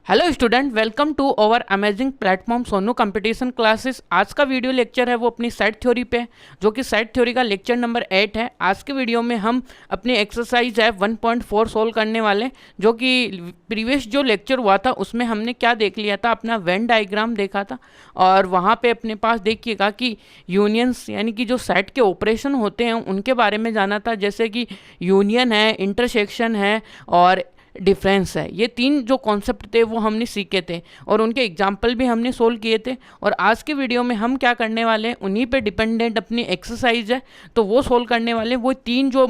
Hello student, welcome to our amazing platform Sonu competition classes. आज का video lecture है वो अपनी सेट थ्योरी पे है, जो कि सेट थ्योरी का लेक्चर नंबर 8 है। आज के वीडियो में हम अपनी एक्सरसाइज है 1.4 सोल्व करने वाले, जो कि प्रीवियस जो लेक्चर हुआ था उसमें हमने क्या देख लिया था, अपना वेन डायग्राम देखा था। और वहाँ पे अपने पास देखिएगा कि यूनियंस यानी कि जो सेट के ऑपरेशन होते हैं उनके बारे में जाना था, जैसे कि यूनियन है, इंटरसेक्शन है और डिफरेंस है। ये तीन जो कॉन्सेप्ट थे वो हमने सीखे थे और उनके एग्जाम्पल भी हमने सोल्व किए थे। और आज के वीडियो में हम क्या करने वाले हैं, उन्हीं पे डिपेंडेंट अपनी एक्सरसाइज है तो वो सोल्व करने वाले हैं। वो तीन जो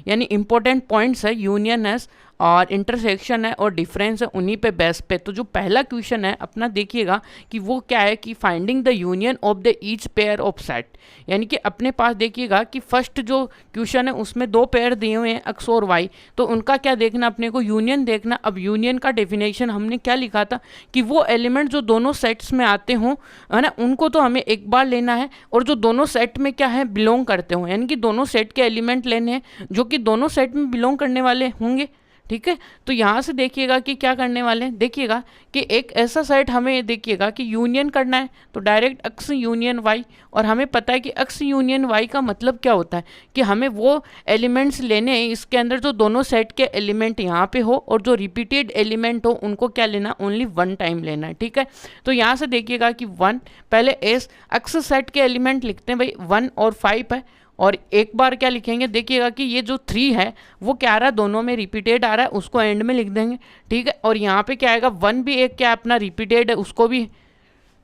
यानी इंपॉर्टेंट पॉइंट्स है, यूनियन है और इंटरसेक्शन है और डिफरेंस है, उन्हीं पे बेस पे। तो जो पहला क्वेश्चन है अपना देखिएगा कि वो क्या है कि finding the union of the each pair of set. यानी कि अपने पास देखिएगा कि फर्स्ट जो क्वेश्चन है उसमें दो पेयर दिए हुए हैं एक्स और वाई, तो उनका क्या देखना, अपने को यूनियन देखना। अब यूनियन का डेफिनेशन हमने क्या लिखा था कि वो एलिमेंट जो दोनों सेट्स में आते हों, है ना, उनको तो हमें एक बार लेना है और जो दोनों सेट में क्या है बिलोंग करते हों, यानी कि दोनों सेट के एलिमेंट लेने हैं जो कि दोनों सेट में बिलोंग करने वाले होंगे। ठीक है, तो यहाँ से देखिएगा कि क्या करने वाले हैं, देखिएगा कि एक ऐसा सेट हमें देखिएगा कि यूनियन करना है, तो डायरेक्ट एक्स यूनियन वाई। और हमें पता है कि एक्स यूनियन वाई का मतलब क्या होता है कि हमें वो एलिमेंट्स लेने हैं इसके अंदर जो दोनों सेट के एलिमेंट यहाँ पे हो और जो रिपीटेड एलिमेंट हो उनको क्या लेना, ओनली वन टाइम लेना है। ठीक है, तो यहाँ से देखिएगा कि वन, पहले एस एक्स सेट के एलिमेंट लिखते हैं भाई, 1 और 5 है। और एक बार क्या लिखेंगे, देखिएगा कि ये जो 3 है वो क्या आ रहा है, दोनों में रिपीटेड आ रहा है, उसको एंड में लिख देंगे। ठीक है, और यहाँ पे क्या आएगा, 1 भी एक क्या अपना रिपीटेड है, उसको भी।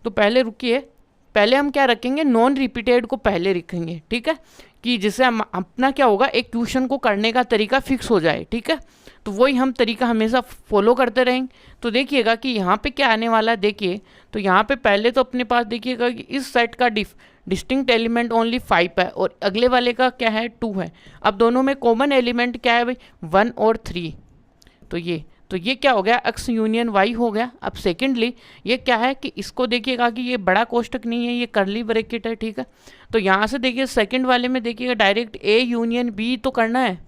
तो पहले रुकिए, पहले हम क्या रखेंगे, नॉन रिपीटेड को पहले रखेंगे। ठीक है, कि जिससे हम अपना क्या होगा, एक क्वेश्चन को करने का तरीका फिक्स हो जाए। ठीक है, तो वही हम तरीका हमेशा फॉलो करते रहेंगे। तो देखिएगा कि यहाँ पे क्या आने वाला है, देखिए तो यहाँ पे पहले तो अपने पास देखिएगा कि इस सेट का डिस्टिंक्ट एलिमेंट ओनली 5 है और अगले वाले का क्या है, 2 है। अब दोनों में कॉमन एलिमेंट क्या है भाई, 1 और 3। तो ये क्या हो गया, एक्स यूनियन वाई हो गया। अब सेकेंडली ये क्या है कि इसको देखिएगा कि ये बड़ा कोष्टक नहीं है, ये करली ब्रैकेट है। ठीक है, तो यहाँ से देखिए सेकंड वाले में देखिएगा डायरेक्ट ए यूनियन बी तो करना है,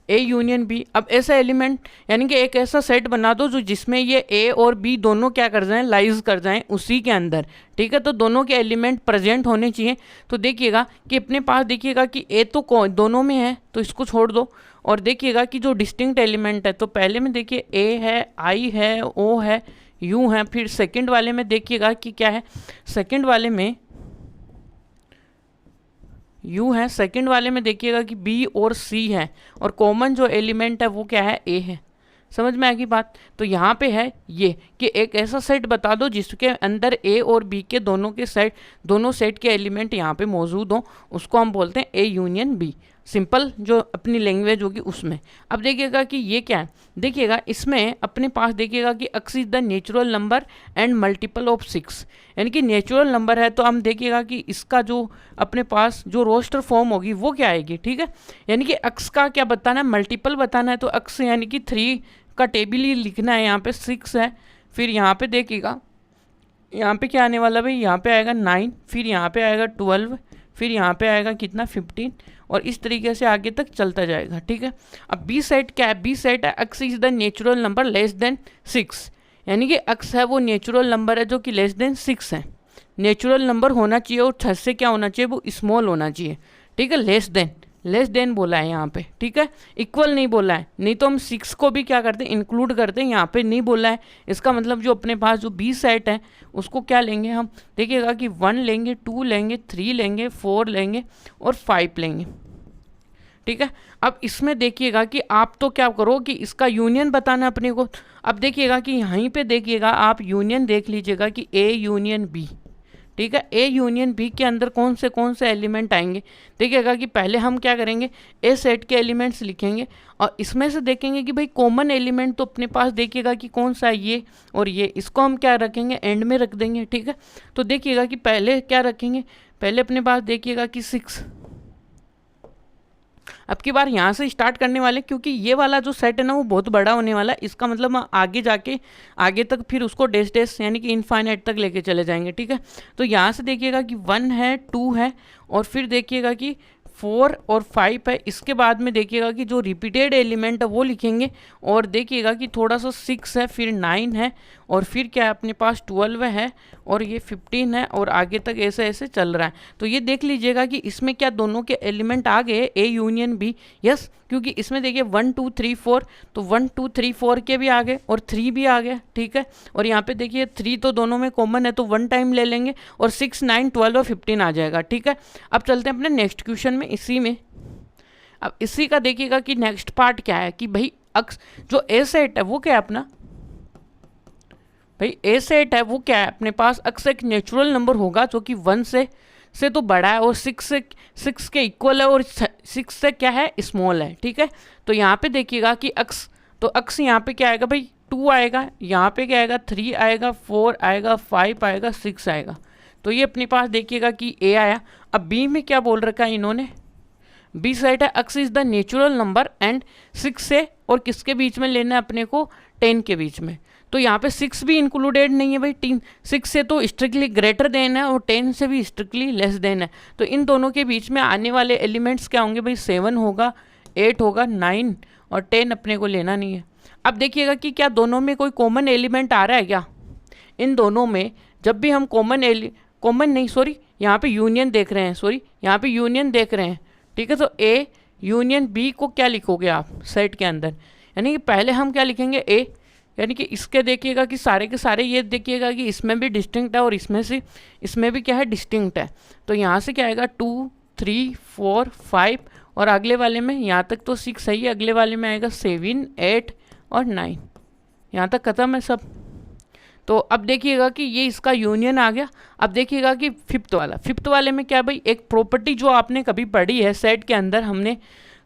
ए यूनियन बी। अब ऐसा एलिमेंट यानी कि एक ऐसा सेट बना दो जो जिसमें ये ए और बी दोनों क्या कर जाएं, लाइज कर जाएं उसी के अंदर। ठीक है, तो दोनों के एलिमेंट प्रेजेंट होने चाहिए। तो देखिएगा कि अपने पास देखिएगा कि ए तो दोनों में है तो इसको छोड़ दो। और देखिएगा कि जो डिस्टिंक्ट एलिमेंट है, तो पहले में देखिए ए है, आई है, ओ है, यू है। फिर सेकेंड वाले में देखिएगा कि क्या है, सेकेंड वाले में यू है, सेकंड वाले में देखिएगा कि बी और सी है और कॉमन जो एलिमेंट है वो क्या है, ए है। समझ में आएगी बात। तो यहाँ पे है ये कि एक ऐसा सेट बता दो जिसके अंदर ए और बी के दोनों सेट के एलिमेंट यहाँ पे मौजूद हों, उसको हम बोलते हैं ए यूनियन बी। सिंपल जो अपनी लैंग्वेज होगी उसमें। अब देखिएगा कि ये क्या है, देखिएगा इसमें अपने पास देखिएगा कि x is the natural number and multiple of 6, यानी कि नेचुरल नंबर है। तो हम देखिएगा कि इसका जो अपने पास जो रोस्टर फॉर्म होगी वो क्या आएगी। ठीक है, यानी कि एक्स का क्या बताना है, मल्टीपल बताना है। तो एक्स यानी कि 3 का टेबल ही लिखना है, यहाँ पे 6 है। फिर यहाँ पे देखिएगा यहाँ पे क्या आने वाला भाई, यहाँ पे आएगा 9, फिर यहाँ पे आएगा 12, फिर यहाँ पे आएगा कितना 15, और इस तरीके से आगे तक चलता जाएगा। ठीक है, अब बी सेट क्या है, बी सेट है x is the natural number less than 6, यानी कि एक्स है वो नेचुरल नंबर है जो कि लेस देन 6 है। नेचुरल नंबर होना चाहिए और 6 से क्या होना चाहिए, वो स्मॉल होना चाहिए। ठीक है, लेस देन बोला है यहाँ पे। ठीक है, इक्वल नहीं बोला है, नहीं तो हम 6 को भी क्या करते हैं, इंक्लूड करते हैं, यहाँ पे नहीं बोला है। इसका मतलब जो अपने पास जो बी सेट है उसको क्या लेंगे हम, देखिएगा कि 1 लेंगे, 2 लेंगे, 3 लेंगे, 4 लेंगे और 5 लेंगे। ठीक है, अब इसमें देखिएगा कि आप तो क्या करो कि इसका यूनियन बताना अपने को। अब देखिएगा कि यहीं पे देखिएगा आप यूनियन देख लीजिएगा कि ए यूनियन बी। ठीक है, ए यूनियन बी के अंदर कौन से एलिमेंट आएंगे, देखिएगा कि पहले हम क्या करेंगे, ए सेट के एलिमेंट्स लिखेंगे और इसमें से देखेंगे कि भाई कॉमन एलिमेंट तो अपने पास देखिएगा कि कौन सा है, ये और ये, इसको हम क्या रखेंगे, एंड में रख देंगे। ठीक है, तो देखिएगा कि पहले क्या रखेंगे, पहले अपने पास देखिएगा कि 6। अब की बार यहाँ से स्टार्ट करने वाले, क्योंकि ये वाला जो सेट है ना वो बहुत बड़ा होने वाला है। इसका मतलब हम आगे जाके आगे तक फिर उसको डैश यानी कि इनफाइनाइट तक लेके चले जाएंगे। ठीक है, तो यहाँ से देखिएगा कि 1 है, 2 है और फिर देखिएगा कि 4 और 5 है। इसके बाद में देखिएगा कि जो रिपीटेड एलिमेंट है वो लिखेंगे, और देखिएगा कि थोड़ा सा 6 है, फिर 9 है, और फिर क्या है अपने पास 12 है, और ये 15 है, और आगे तक ऐसे ऐसे चल रहा है। तो ये देख लीजिएगा कि इसमें क्या दोनों के एलिमेंट आ गए, ए यूनियन बी। यस, क्योंकि इसमें देखिए 1 2 3 4, तो 1 2 3 4 के भी आ गए और 3 भी आ गया, ठीक है। और यहाँ पे देखिए 3 तो दोनों में कॉमन है, तो 1 टाइम ले लेंगे, और 6 9 12 और 15 आ जाएगा, ठीक है। अब चलते हैं अपने नेक्स्ट क्वेश्चन में। इसी में अब इसी का देखिएगा कि नेक्स्ट पार्ट क्या है कि भाई अक्स जो ए सेट है वो क्या है अपना, भाई ए सेट है वो क्या है अपने पास, अक्स एक नेचुरल नंबर होगा जो कि 1 से तो बड़ा है, और 6 के इक्वल है, और 6 से क्या है स्मॉल है, ठीक है। तो यहाँ पे देखिएगा कि अक्स, तो अक्स यहाँ पे क्या आएगा भाई 2 आएगा, यहाँ पे क्या आएगा 3 आएगा, 4 आएगा, 5 आएगा, 6 आएगा। तो ये अपने पास देखिएगा कि ए आया। अब बी में क्या बोल रखा है इन्होंने, बी सेट है x is the natural number and 6 से और किसके बीच में लेना है अपने को, 10 के बीच में। तो यहाँ पे 6 भी इंक्लूडेड नहीं है भाई, 6 से तो स्ट्रिक्टली ग्रेटर देन है, और 10 से भी स्ट्रिक्टली लेस देन है। तो इन दोनों के बीच में आने वाले एलिमेंट्स क्या होंगे भाई, 7 होगा, 8 होगा, 9 और 10 अपने को लेना नहीं है। अब देखिएगा कि क्या दोनों में कोई कॉमन एलिमेंट आ रहा है क्या। इन दोनों में जब भी हम यहाँ पे यूनियन देख रहे हैं, यहाँ पे यूनियन देख रहे हैं, ठीक है। तो ए यूनियन बी को क्या लिखोगे आप सेट के अंदर, यानी कि पहले हम क्या लिखेंगे ए, यानी कि इसके देखिएगा कि सारे के सारे ये देखिएगा कि इसमें भी डिस्टिंक्ट है और इसमें भी क्या है डिस्टिंक्ट है। तो यहाँ से क्या आएगा 2 3 4 5, और अगले वाले में यहाँ तक तो 6 है ही, अगले वाले में आएगा 7 8 और 9, यहाँ तक ख़त्म है सब। तो अब देखिएगा कि ये इसका यूनियन आ गया। अब देखिएगा कि फिफ्थ वाले में क्या भाई, एक प्रॉपर्टी जो आपने कभी पढ़ी है सेट के अंदर, हमने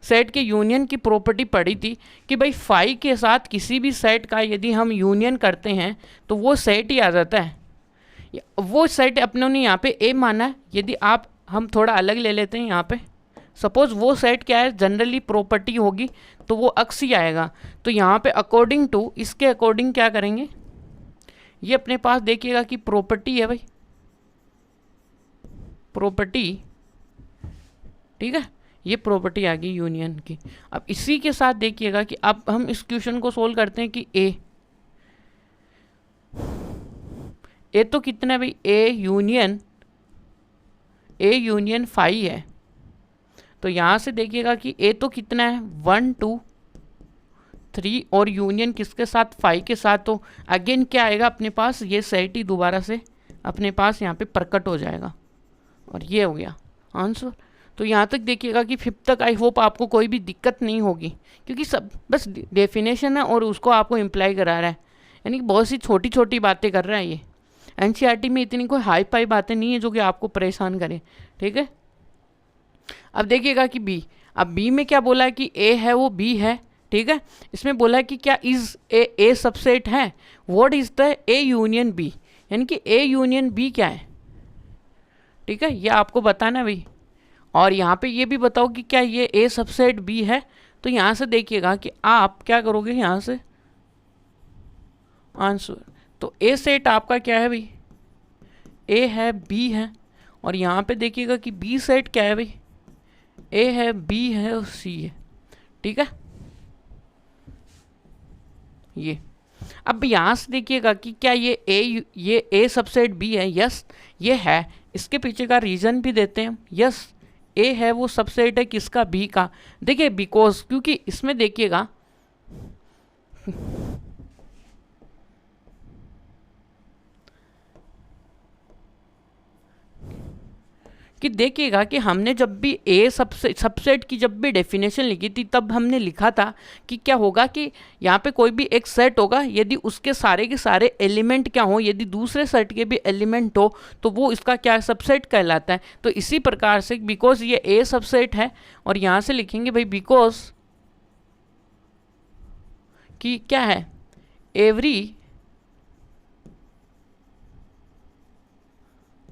सेट के यूनियन की प्रॉपर्टी पढ़ी थी कि भाई 5 के साथ किसी भी सेट का यदि हम यूनियन करते हैं तो वो सेट ही आ जाता है। वो सेट अपनों ने यहाँ पे ए माना है, यदि हम थोड़ा अलग ले लेते हैं यहाँ पे, सपोज वो सेट क्या है जनरली प्रॉपर्टी होगी तो वो अक्स ही आएगा। तो यहाँ पे अकॉर्डिंग टू, इसके अकॉर्डिंग क्या करेंगे, ये अपने पास देखिएगा कि प्रॉपर्टी है भाई, प्रॉपर्टी, ठीक है, ये प्रॉपर्टी आ गई यूनियन की। अब इसी के साथ देखिएगा कि अब हम इस क्वेश्चन को सोल्व करते हैं कि ए तो कितना है भाई, ए यूनियन 5 है। तो यहाँ से देखिएगा कि ए तो कितना है 1 2 3, और यूनियन किसके साथ 5 के साथ। तो अगेन क्या आएगा अपने पास, ये सेट ही दोबारा से अपने पास यहाँ पे प्रकट हो जाएगा, और ये हो गया आंसर। तो यहाँ तक देखिएगा कि 5 तक आई होप आपको कोई भी दिक्कत नहीं होगी, क्योंकि सब बस डेफिनेशन है और उसको आपको इम्प्लाई करा रहा है, यानी कि बहुत सी छोटी छोटी बातें कर रहा है ये। एनसीईआरटी में इतनी कोई हाई फाई बातें नहीं है जो कि आपको परेशान करें, ठीक है। अब देखिएगा कि बी, अब बी में क्या बोला है कि ए है वो बी है, ठीक है। इसमें बोला है कि क्या इज ए सबसेट है, what is the A union B, यानी कि ए यूनियन बी क्या है, ठीक है, ये आपको बताना भाई। और यहाँ पे ये भी बताओ कि क्या ये ए सबसेट बी है। तो यहाँ से देखिएगा कि आप क्या करोगे, यहाँ से आंसर, तो ए सेट आपका क्या है भाई, ए है बी है, और यहाँ पे देखिएगा कि बी सेट क्या है भाई, ए है बी है और सी है, ठीक है। ये अब यहाँ से देखिएगा कि क्या ये ए सबसेट बी है, यस ये है। इसके पीछे का रीज़न भी देते हैं, यस ए है वो सबसेट है किसका, बी का। देखिए बिकॉज, क्योंकि इसमें देखिएगा कि देखिएगा कि हमने जब भी ए सबसेट की जब भी डेफिनेशन लिखी थी तब हमने लिखा था कि क्या होगा कि यहाँ पे कोई भी एक सेट होगा, यदि उसके सारे के सारे एलिमेंट क्या हो, यदि दूसरे सेट के भी एलिमेंट हो तो वो इसका क्या सबसेट कहलाता है। तो इसी प्रकार से बिकॉज ये ए सबसेट है, और यहाँ से लिखेंगे भाई बिकॉज कि क्या है, every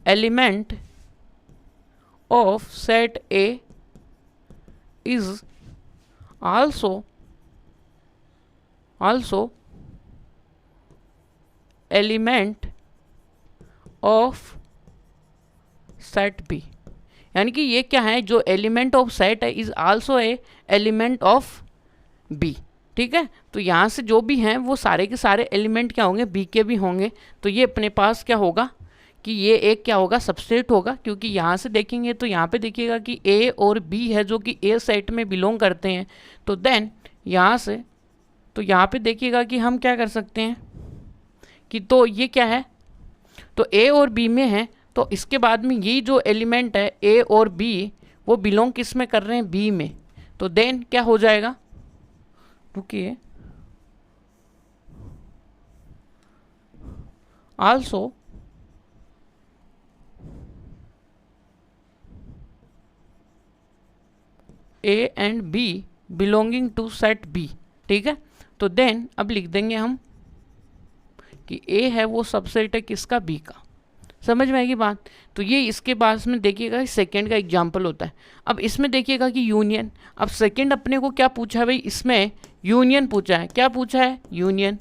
element of set A is also element of set B, यानी कि ये क्या है, जो एलिमेंट ऑफ सेट है is also a element of B. ठीक है, तो यहाँ से जो भी हैं वो सारे के सारे एलिमेंट क्या होंगे, बी के भी होंगे। तो ये अपने पास क्या होगा कि ये एक क्या होगा, सबसेट होगा, क्योंकि यहाँ से देखेंगे तो यहाँ पे देखिएगा कि ए और बी है जो कि ए सेट में बिलोंग करते हैं। तो देन यहाँ से तो यहाँ पे देखिएगा कि हम क्या कर सकते हैं कि तो ये क्या है, तो ए और बी में है, तो इसके बाद में ये जो एलिमेंट है ए और बी वो बिलोंग किस में कर रहे हैं, बी में। तो देन क्या हो जाएगा, रुकिए, also A and B belonging to set B. ठीक है, तो देन अब लिख देंगे हम कि ए है वो सबसेट है किसका, बी का। समझ में आएगी बात। तो ये इसके बाद में देखिएगा सेकंड का एग्जाम्पल होता है। अब इसमें देखिएगा कि यूनियन, अब सेकंड अपने को क्या पूछा है भाई, इसमें यूनियन पूछा है। क्या पूछा है, यूनियन।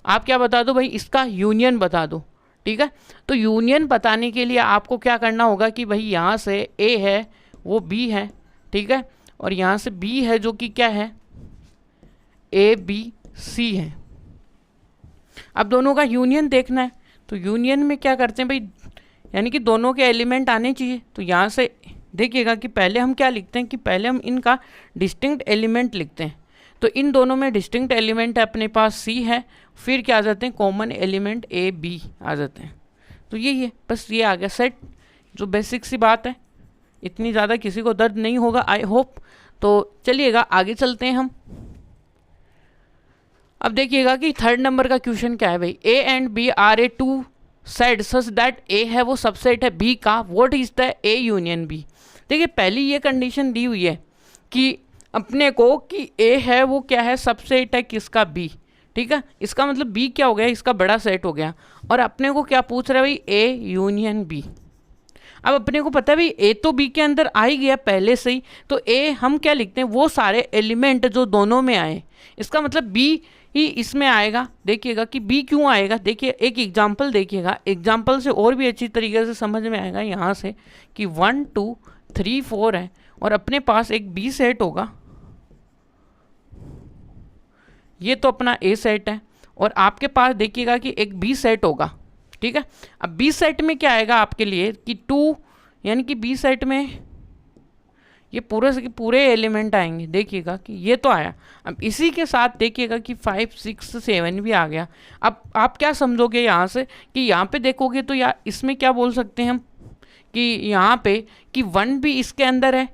आप क्या बता दो भाई, इसका यूनियन बता दो। ठीक है, तो यूनियन बताने के लिए आपको क्या करना होगा कि भाई यहाँ से ए है वो बी है, ठीक है, और यहाँ से बी है जो कि क्या है, ए बी सी है। अब दोनों का यूनियन देखना है, तो यूनियन में क्या करते हैं भाई, यानी कि दोनों के एलिमेंट आने चाहिए। तो यहाँ से देखिएगा कि पहले हम क्या लिखते हैं कि पहले हम इनका डिस्टिंक्ट एलिमेंट लिखते हैं। तो इन दोनों में डिस्टिंक्ट एलिमेंट है अपने पास सी है, फिर क्या आ जाते हैं कॉमन एलिमेंट ए बी आ जाते हैं। तो यही है, बस ये आ गया सेट, जो बेसिक सी बात है, इतनी ज़्यादा किसी को दर्द नहीं होगा आई होप। तो चलिएगा आगे चलते हैं हम। अब देखिएगा कि थर्ड नंबर का क्वेश्चन क्या है भाई, A and B are a two set such that A है वो सबसेट है बी का, what is the A union B. देखिए पहली ये कंडीशन दी हुई है कि अपने को कि ए है वो क्या है, सबसेट है किसका, बी। ठीक है, इसका मतलब बी क्या हो गया, इसका बड़ा सेट हो गया। और अपने को क्या पूछ रहा है भाई, ए यूनियन बी। अब अपने को पता है भाई ए तो बी के अंदर आ ही गया पहले से ही, तो ए हम क्या लिखते हैं, वो सारे एलिमेंट जो दोनों में आए, इसका मतलब बी ही इसमें आएगा। देखिएगा कि बी क्यों आएगा, देखिए एक एग्जाम्पल देखिएगा, एग्जाम्पल से और भी अच्छी तरीके से समझ में आएगा। यहाँ से कि 1 2 3 4 है और अपने पास एक बी सेट होगा, ये तो अपना ए सेट है, और आपके पास देखिएगा कि एक बी सेट होगा। ठीक है, अब बी सेट में क्या आएगा आपके लिए कि 2, यानी कि बी सेट में ये पूरे से पूरे एलिमेंट आएंगे। देखिएगा कि ये तो आया, अब इसी के साथ देखिएगा कि 5 6 7 भी आ गया। अब आप क्या समझोगे यहाँ से कि यहाँ पे देखोगे तो यार इसमें क्या बोल सकते हैं हम कि यहाँ पे कि 1 भी इसके अंदर है,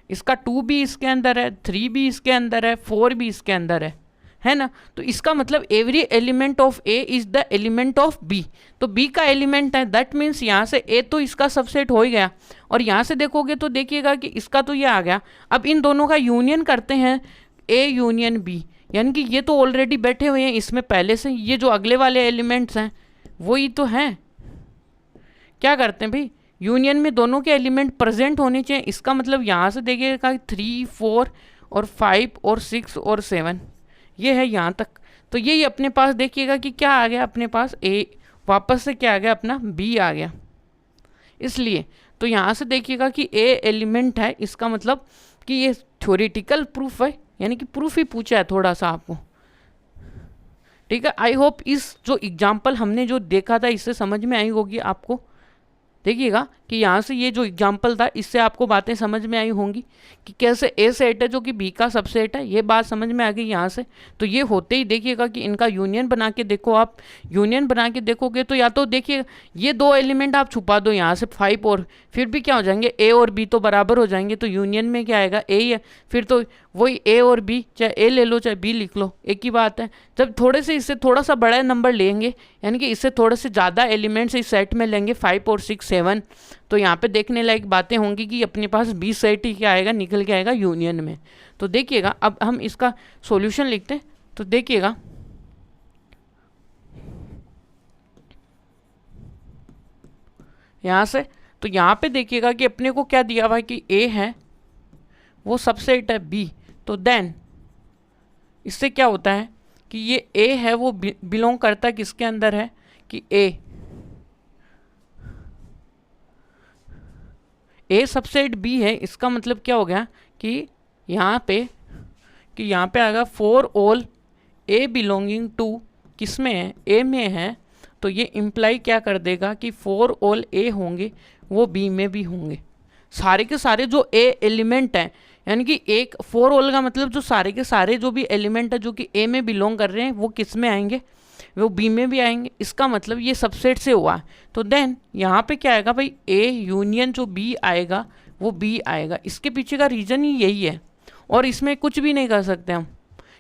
इसका 2 भी इसके अंदर है, 3 भी इसके अंदर है, 4 भी इसके अंदर है ना। तो इसका मतलब every element of A is the element of B. तो बी का एलिमेंट है, दैट मीन्स यहाँ से ए तो इसका सबसेट हो ही गया। और यहाँ से देखोगे तो देखिएगा कि इसका तो ये आ गया। अब इन दोनों का यूनियन करते हैं, ए यूनियन बी, यानी कि ये तो ऑलरेडी बैठे हुए हैं इसमें पहले से, ये जो अगले वाले एलिमेंट्स हैं वही तो हैं। क्या करते हैं भाई, यूनियन में दोनों के एलिमेंट प्रेजेंट होने चाहिए। इसका मतलब यहाँ से देखिएगा 3 4 और 5 और 6 और 7 ये है यहाँ तक। तो यही अपने पास देखिएगा कि क्या आ गया अपने पास, ए वापस से क्या आ गया अपना, बी आ गया। इसलिए तो यहाँ से देखिएगा कि ए एलिमेंट है, इसका मतलब कि ये थ्योरेटिकल प्रूफ है, यानी कि प्रूफ ही पूछा है थोड़ा सा आपको। ठीक है, आई होप इस जो एग्जाम्पल हमने जो देखा था इससे समझ में आई होगी आपको। देखिएगा कि यहाँ से ये जो एग्जाम्पल था इससे आपको बातें समझ में आई होंगी कि कैसे ए सेट है जो कि बी का सबसेट है, ये बात समझ में आ गई यहाँ से। तो ये होते ही देखिएगा कि इनका यूनियन बना के देखो, आप यूनियन बना के देखोगे तो या तो देखिए ये दो एलिमेंट आप छुपा दो यहाँ से 5 और फिर भी क्या हो जाएंगे, ए और बी तो बराबर हो जाएंगे। तो यूनियन में क्या आएगा, ए ही है, फिर तो वही ए और बी, चाहे ए ले लो चाहे बी लिख लो, एक ही बात है। जब थोड़े से इससे थोड़ा सा बड़ा नंबर लेंगे, यानी कि इससे थोड़े से ज़्यादा एलिमेंट्स इस सेट में लेंगे 5 और 6 7, तो यहाँ पे देखने लायक बातें होंगी कि अपने पास बी सेट ही क्या आएगा, निकल के आएगा यूनियन में। तो देखिएगा अब हम इसका सॉल्यूशन लिखते हैं। तो देखिएगा यहाँ से, तो यहाँ पे देखिएगा कि अपने को क्या दिया हुआ है कि ए है वो सबसेट है बी। तो देन इससे क्या होता है कि ये ए है वो बिलोंग करता है किसके अंदर है कि ए ए सबसेट बी है, इसका मतलब क्या हो गया कि यहाँ पे आएगा for all A belonging to, किस में है, ए में है, तो ये इम्प्लाई क्या कर देगा कि फॉर ऑल ए होंगे वो बी में भी होंगे। सारे के सारे जो ए एलिमेंट हैं, यानी कि एक फॉर ऑल का मतलब जो सारे के सारे जो भी एलिमेंट है जो कि ए में बिलोंग कर रहे हैं वो किस में आएंगे, वो बी में भी आएंगे। इसका मतलब ये सबसेट से हुआ है। तो देन यहाँ पे क्या आएगा भाई, ए यूनियन जो बी आएगा वो बी आएगा। इसके पीछे का रीज़न ही यही है और इसमें कुछ भी नहीं कर सकते हम,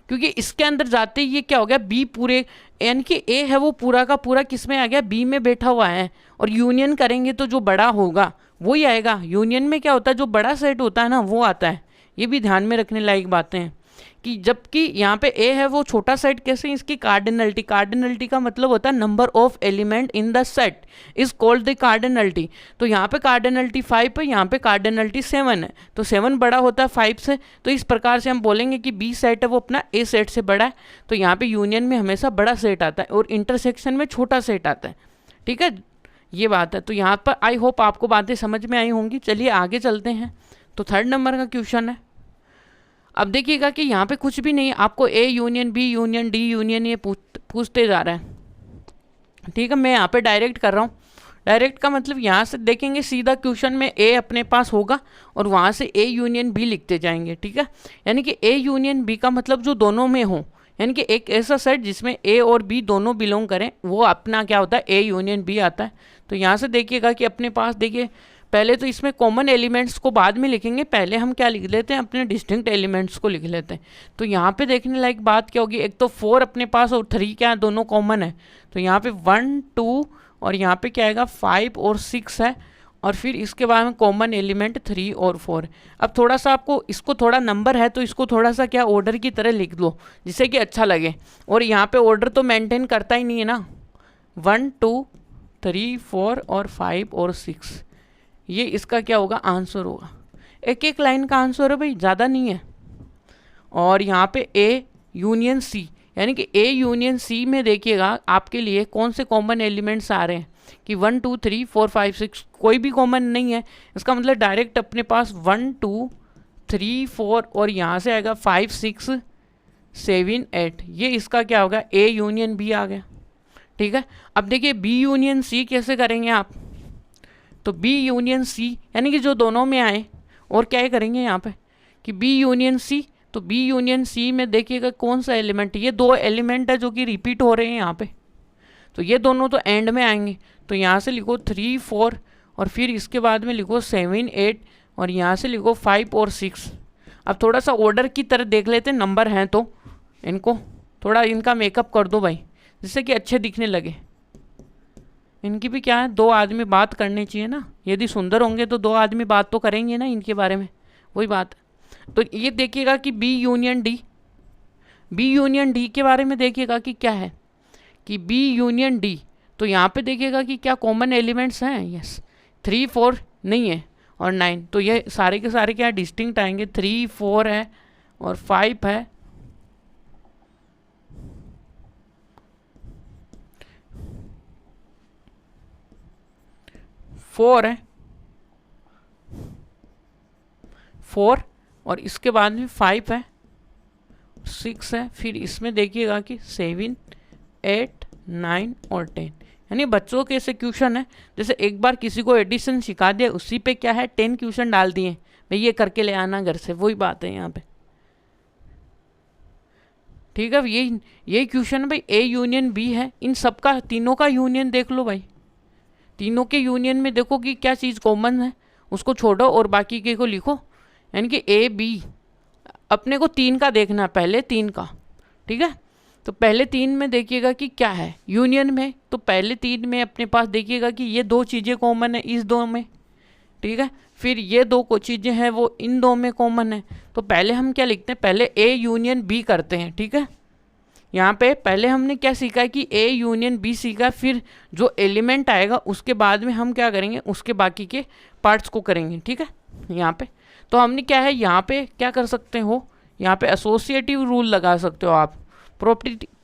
क्योंकि इसके अंदर जाते ही ये क्या हो गया, बी पूरे, यानी कि ए है वो पूरा का पूरा किस में आ गया, बी में बैठा हुआ है। और यूनियन करेंगे तो जो बड़ा होगा वही आएगा। यूनियन में क्या होता है, जो बड़ा सेट होता है ना वो आता है। ये भी ध्यान में रखने लायक बातें हैं कि जबकि यहाँ पे ए है वो छोटा सेट, कैसे, इसकी कार्डिनलिटी, कार्डिनलिटी का मतलब होता है number of element in the set is called the cardinality. तो यहाँ पे कार्डिनलिटी 5 है, यहाँ पे कार्डिनलिटी 7 है, तो 7 बड़ा होता है 5 से। तो इस प्रकार से हम बोलेंगे कि बी सेट है वो अपना ए सेट से बड़ा है। तो यहाँ पे यूनियन में हमेशा बड़ा सेट आता है और इंटरसेक्शन में छोटा सेट आता है। ठीक है, ये बात है। तो यहाँ पर आई होप आपको बातें समझ में आई होंगी। चलिए आगे चलते हैं। तो 3rd नंबर का क्वेश्चन है। अब देखिएगा कि यहाँ पे कुछ भी नहीं है, आपको A union B union D union ये पूछते जा रहा है। ठीक है, मैं यहाँ पे डायरेक्ट कर रहा हूँ। डायरेक्ट का मतलब यहाँ से देखेंगे सीधा क्वेश्चन में ए अपने पास होगा और वहाँ से ए यूनियन बी लिखते जाएंगे। ठीक है, यानी कि ए यूनियन बी का मतलब जो दोनों में हो, यानी कि एक ऐसा सेट जिसमें ए और बी दोनों बिलोंग करें वो अपना क्या होता है, ए यूनियन बी आता है। तो यहाँ से देखिएगा कि अपने पास, देखिए पहले तो इसमें कॉमन एलिमेंट्स को बाद में लिखेंगे, पहले हम क्या लिख लेते हैं, अपने डिस्टिंक्ट एलिमेंट्स को लिख लेते हैं। तो यहाँ पे देखने लायक बात क्या होगी, एक तो 4 अपने पास और 3 क्या है, दोनों कॉमन है। तो यहाँ पे 1 2 और यहाँ पे क्या आएगा 5 और 6 है, और फिर इसके बाद में कॉमन एलिमेंट 3 और 4। अब थोड़ा सा आपको इसको थोड़ा नंबर है तो इसको थोड़ा सा क्या ऑर्डर की तरह लिख लो जिससे कि अच्छा लगे। और यहाँ पे ऑर्डर तो मेंटेन करता ही नहीं है ना, 1 2 3 4 और 5 और 6, ये इसका क्या होगा, आंसर होगा। एक एक लाइन का आंसर है भाई, ज़्यादा नहीं है। और यहाँ पे ए यूनियन सी, यानी कि ए यूनियन सी में देखिएगा आपके लिए कौन से कॉमन एलिमेंट्स आ रहे हैं कि 1 2 3 4 5 6 कोई भी कॉमन नहीं है। इसका मतलब डायरेक्ट अपने पास 1 2 3 4 और यहाँ से आएगा 5 6 7 8, ये इसका क्या होगा, ए यूनियन बी आ गया। ठीक है, अब देखिए बी यूनियन सी कैसे करेंगे आप, तो बी यूनियन सी यानी कि जो दोनों में आए, और क्या करेंगे यहाँ पे कि बी यूनियन सी, तो बी यूनियन सी में देखिएगा कौन सा एलिमेंट, ये 2 एलिमेंट है जो कि रिपीट हो रहे हैं यहाँ पे, तो ये दोनों तो एंड में आएंगे। तो यहाँ से लिखो 3 4 और फिर इसके बाद में लिखो 7 8 और यहाँ से लिखो 5 और 6। अब थोड़ा सा ऑर्डर की तरह देख लेते हैं, नंबर हैं तो इनको थोड़ा इनका मेकअप कर दो भाई जिससे कि अच्छे दिखने लगे। इनकी भी क्या है, 2 आदमी बात करनी चाहिए ना, यदि सुंदर होंगे तो 2 आदमी बात तो करेंगे ना इनके बारे में, वही बात है। तो ये देखिएगा कि B union D, B union D के बारे में देखिएगा कि क्या है कि बी यूनियन डी, तो यहाँ पे देखिएगा कि क्या कॉमन एलिमेंट्स हैं, यस 3 4 नहीं है और 9, तो ये सारे के सारे क्या डिस्टिंक्ट आएंगे, 3 4 है और 5 है, 4 है, 4 और इसके बाद में 5 है, 6 है, फिर इसमें देखिएगा कि 7 8 9 और 10। यानी बच्चों के ऐसे क्वेश्चन है जैसे एक बार किसी को एडिशन सिखा दिया उसी पे क्या है 10 क्वेश्चन डाल दिए भाई, ये करके ले आना घर से, वही बात है यहाँ पे। ठीक है, यही क्वेश्चन है भाई, ए यूनियन बी है, इन सबका तीनों का यूनियन देख लो भाई, तीनों के यूनियन में देखो कि क्या चीज़ कॉमन है, उसको छोड़ो और बाकी के को लिखो। यानी कि ए बी अपने को 3 का देखना है, पहले 3 का। ठीक है, तो पहले 3 में देखिएगा कि क्या है यूनियन में, तो पहले 3 में अपने पास देखिएगा कि ये 2 चीज़ें कॉमन है इस 2 में। ठीक है, फिर ये 2 चीज़ें हैं वो इन 2 में कॉमन है। तो पहले हम क्या लिखते हैं, पहले ए यूनियन बी करते हैं। ठीक है, यहाँ पे पहले हमने क्या सीखा है कि ए यूनियन बी सीखा, फिर जो एलिमेंट आएगा उसके बाद में हम क्या करेंगे, उसके बाकी के पार्ट्स को करेंगे। ठीक है, यहाँ पे तो हमने क्या है, यहाँ पे क्या कर सकते हो, यहाँ पे एसोसिएटिव रूल लगा सकते हो आप,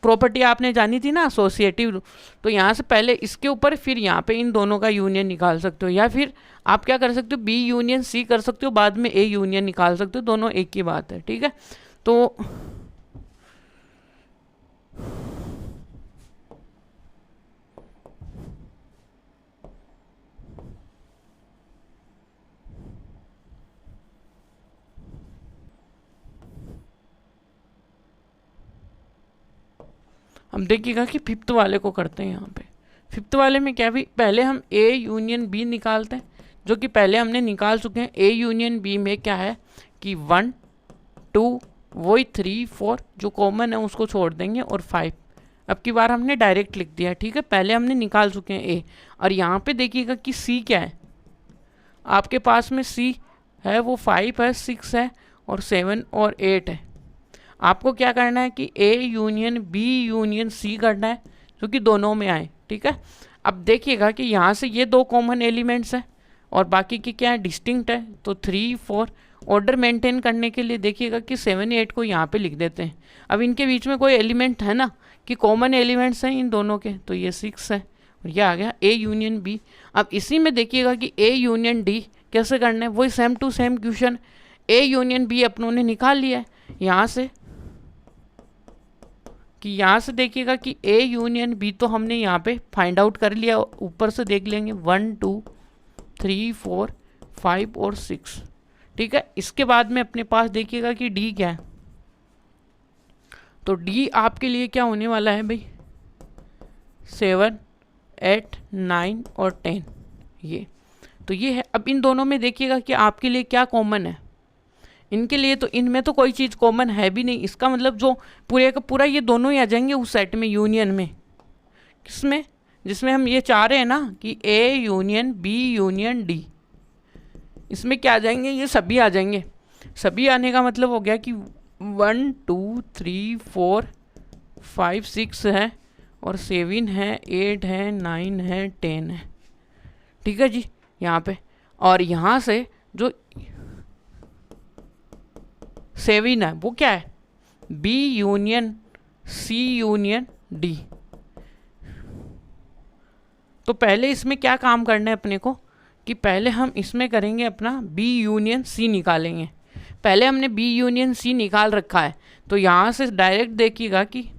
प्रॉपर्टी आपने जानी थी ना एसोसिएटिव, तो यहाँ से पहले इसके ऊपर फिर यहाँ पे इन दोनों का यूनियन निकाल सकते हो, या फिर आप क्या कर सकते हो बी यूनियन सी कर सकते हो, बाद में ए यूनियन निकाल सकते हो, दोनों एक ही बात है। ठीक है, तो हम देखिएगा कि फिफ्थ वाले को करते हैं। यहाँ पे फिफ्थ वाले में क्या भी पहले हम ए यूनियन बी निकालते हैं, जो कि पहले हमने निकाल चुके हैं। ए यूनियन बी में क्या है कि 1 2 वही 3 4 जो कॉमन है उसको छोड़ देंगे और 5। अब की बार हमने डायरेक्ट लिख दिया। ठीक है, पहले हमने निकाल चुके हैं ए। और यहाँ पे देखिएगा कि सी क्या है, आपके पास में सी है वो 5 है, 6 है और 7 और 8 है। आपको क्या करना है कि A union B union C करना है, जो कि दोनों में आए। ठीक है, अब देखिएगा कि यहाँ से ये दो कॉमन एलिमेंट्स हैं और बाकी की क्या है डिस्टिंक्ट है, तो 3 4 ऑर्डर मेंटेन करने के लिए देखिएगा कि 7 8 को यहाँ पे लिख देते हैं। अब इनके बीच में कोई एलिमेंट है ना कि कॉमन एलिमेंट्स हैं इन दोनों के, तो ये 6 है और ये आ गया ए यूनियन बी। अब इसी में देखिएगा कि ए यूनियन डी कैसे करना है, वही same to same question. A union B अपनों ने निकाल लिया है यहाँ से, कि यहाँ से देखिएगा कि ए यूनियन बी तो हमने यहाँ पे फाइंड आउट कर लिया, ऊपर से देख लेंगे 1 2 3 4 5 और 6। ठीक है, इसके बाद में अपने पास देखिएगा कि डी क्या है, तो डी आपके लिए क्या होने वाला है भाई 7 8 9 और 10 ये, तो ये है। अब इन दोनों में देखिएगा कि आपके लिए क्या कॉमन है, इनके लिए तो इनमें तो कोई चीज़ कॉमन है भी नहीं। इसका मतलब जो पूरे का पूरा ये दोनों ही आ जाएंगे उस सेट में, यूनियन में। किसमें, जिसमें हम ये चाह रहे हैं ना कि A union B union D, इसमें क्या आ जाएंगे, ये सभी आ जाएंगे। सभी आने का मतलब हो गया कि 1 2 3 4 5 6 है और 7 है 8 है 9 है 10 है। ठीक है जी, यहाँ पे और यहाँ से जो 7 है वो क्या है B union C union D. तो पहले इसमें क्या काम करना है अपने को कि पहले हम इसमें करेंगे अपना बी यूनियन सी निकालेंगे। पहले हमने बी यूनियन सी निकाल रखा है, तो यहाँ से डायरेक्ट देखिएगा कि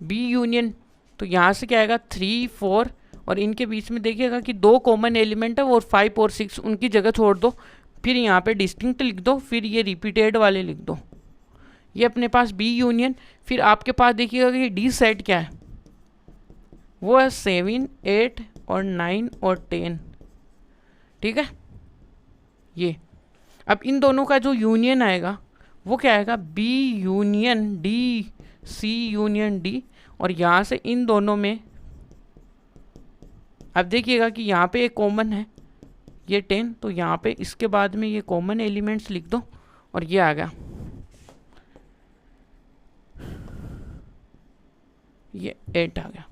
बी यूनियन, तो यहाँ से क्या आएगा 3 4 और इनके बीच में देखिएगा कि दो कॉमन एलिमेंट है और 5 और 6, उनकी जगह छोड़ दो, फिर यहाँ पे डिस्टिंक्ट लिख दो, फिर ये रिपीटेड वाले लिख दो। ये अपने पास बी यूनियन। फिर आपके पास देखिएगा कि डी सेट क्या है, वो है 7 8 और 9 और 10। ठीक है, ये अब इन दोनों का जो यूनियन आएगा वो क्या आएगा B union D C union D. और यहाँ से इन दोनों में अब देखिएगा कि यहाँ पे एक कॉमन है ये 10, तो यहाँ पे इसके बाद में ये कॉमन एलिमेंट्स लिख दो और ये आ गया ये 8 आ गया।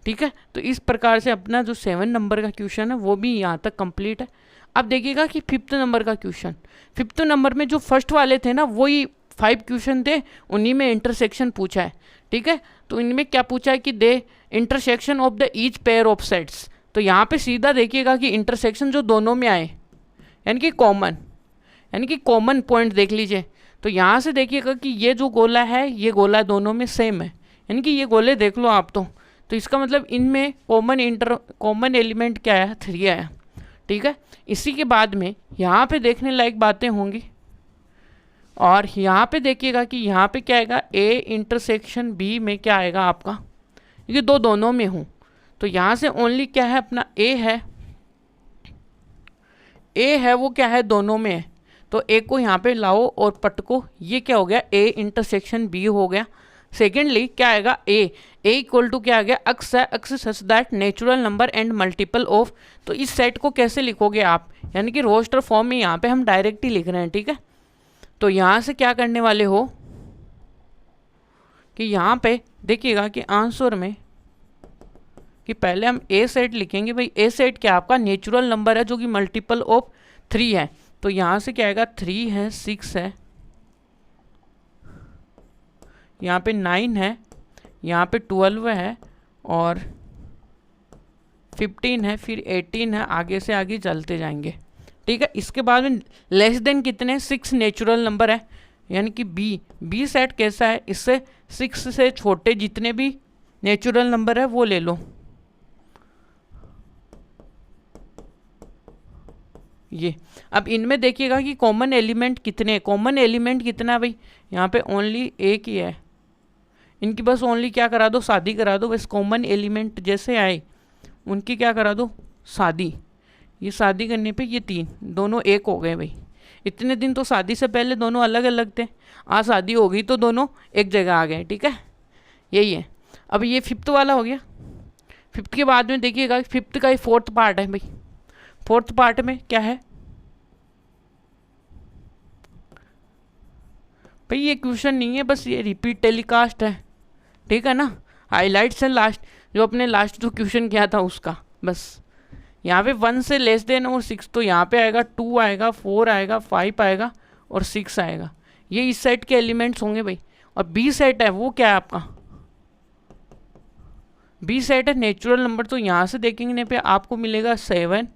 ठीक है, तो इस प्रकार से अपना जो 7 नंबर का क्वेश्चन है वो भी यहाँ तक कंप्लीट है। अब देखिएगा कि 5th नंबर का क्वेश्चन, 5th नंबर में जो फर्स्ट वाले थे ना वही 5 क्वेश्चन थे, उन्हीं में इंटरसेक्शन पूछा है। ठीक है, तो इनमें क्या पूछा है कि the intersection of the each pair of sets. तो यहाँ पे सीधा देखिएगा कि इंटरसेक्शन जो दोनों में आए यानी कि कॉमन पॉइंट देख लीजिए। तो यहाँ से देखिएगा कि ये जो गोला है ये गोला दोनों में सेम है, यानी कि ये गोले देख लो आप तो इसका मतलब इनमें कॉमन एलिमेंट क्या आया 3 आया। ठीक है, इसी के बाद में यहाँ पे देखने लायक बातें होंगी और यहाँ पे देखिएगा कि यहाँ पे क्या आएगा ए इंटरसेक्शन बी में क्या आएगा आपका, ये दोनों में हूँ तो यहाँ से ओनली क्या है अपना ए है वो क्या है दोनों में है, तो ए को यहाँ पे लाओ और पटको, ये क्या हो गया ए इंटरसेक्शन बी हो गया। सेकेंडली क्या आएगा ए इक्वल टू क्या आ गया अक्स है, x such that natural number and multiple of. तो इस सेट को कैसे लिखोगे आप, यानी कि रोस्टर फॉर्म में यहाँ पे हम डायरेक्ट ही लिख रहे हैं। ठीक है, तो यहाँ से क्या करने वाले हो कि यहाँ पे देखिएगा कि आंसर में कि पहले हम ए सेट लिखेंगे। भाई ए सेट क्या आपका नेचुरल नंबर है जो कि मल्टीपल ऑफ 3 है, तो यहाँ से क्या आएगा 3 है 6 है, यहाँ पे 9 है, यहाँ पे 12 है और 15 है, फिर 18 है, आगे से आगे चलते जाएंगे। ठीक है, इसके बाद में लेस देन कितने 6 नेचुरल नंबर है, यानी कि बी सेट कैसा है, इससे 6 से छोटे जितने भी नेचुरल नंबर है वो ले लो। ये अब इनमें देखिएगा कि कॉमन एलिमेंट कितने, कॉमन एलिमेंट कितना है भाई, यहाँ पे ओनली एक ही है, इनकी बस ओनली क्या करा दो, शादी करा दो। बस कॉमन एलिमेंट जैसे आए उनकी क्या करा दो, शादी। ये शादी करने पे ये 3 दोनों एक हो गए भाई। इतने दिन तो शादी से पहले दोनों अलग अलग थे, आज शादी हो गई तो दोनों एक जगह आ गए। ठीक है, यही है। अब ये 5th वाला हो गया। 5th के बाद में देखिएगा 5th का ही 4th पार्ट है भाई। 4th पार्ट में क्या है भाई, ये क्वेश्चन नहीं है, बस ये रिपीट टेलीकास्ट है। ठीक है ना, हाईलाइट्स है लास्ट, जो अपने लास्ट जो क्वेश्चन किया था उसका। बस यहाँ पे 1 से लेस देन और 6, तो यहाँ पे आएगा 2 आएगा, 4 आएगा, 5 आएगा और 6 आएगा। ये इस सेट के एलिमेंट्स होंगे भाई। और बी सेट है वो क्या है आपका, बी सेट है नेचुरल नंबर, तो यहाँ से देखेंगे पे आपको मिलेगा 7,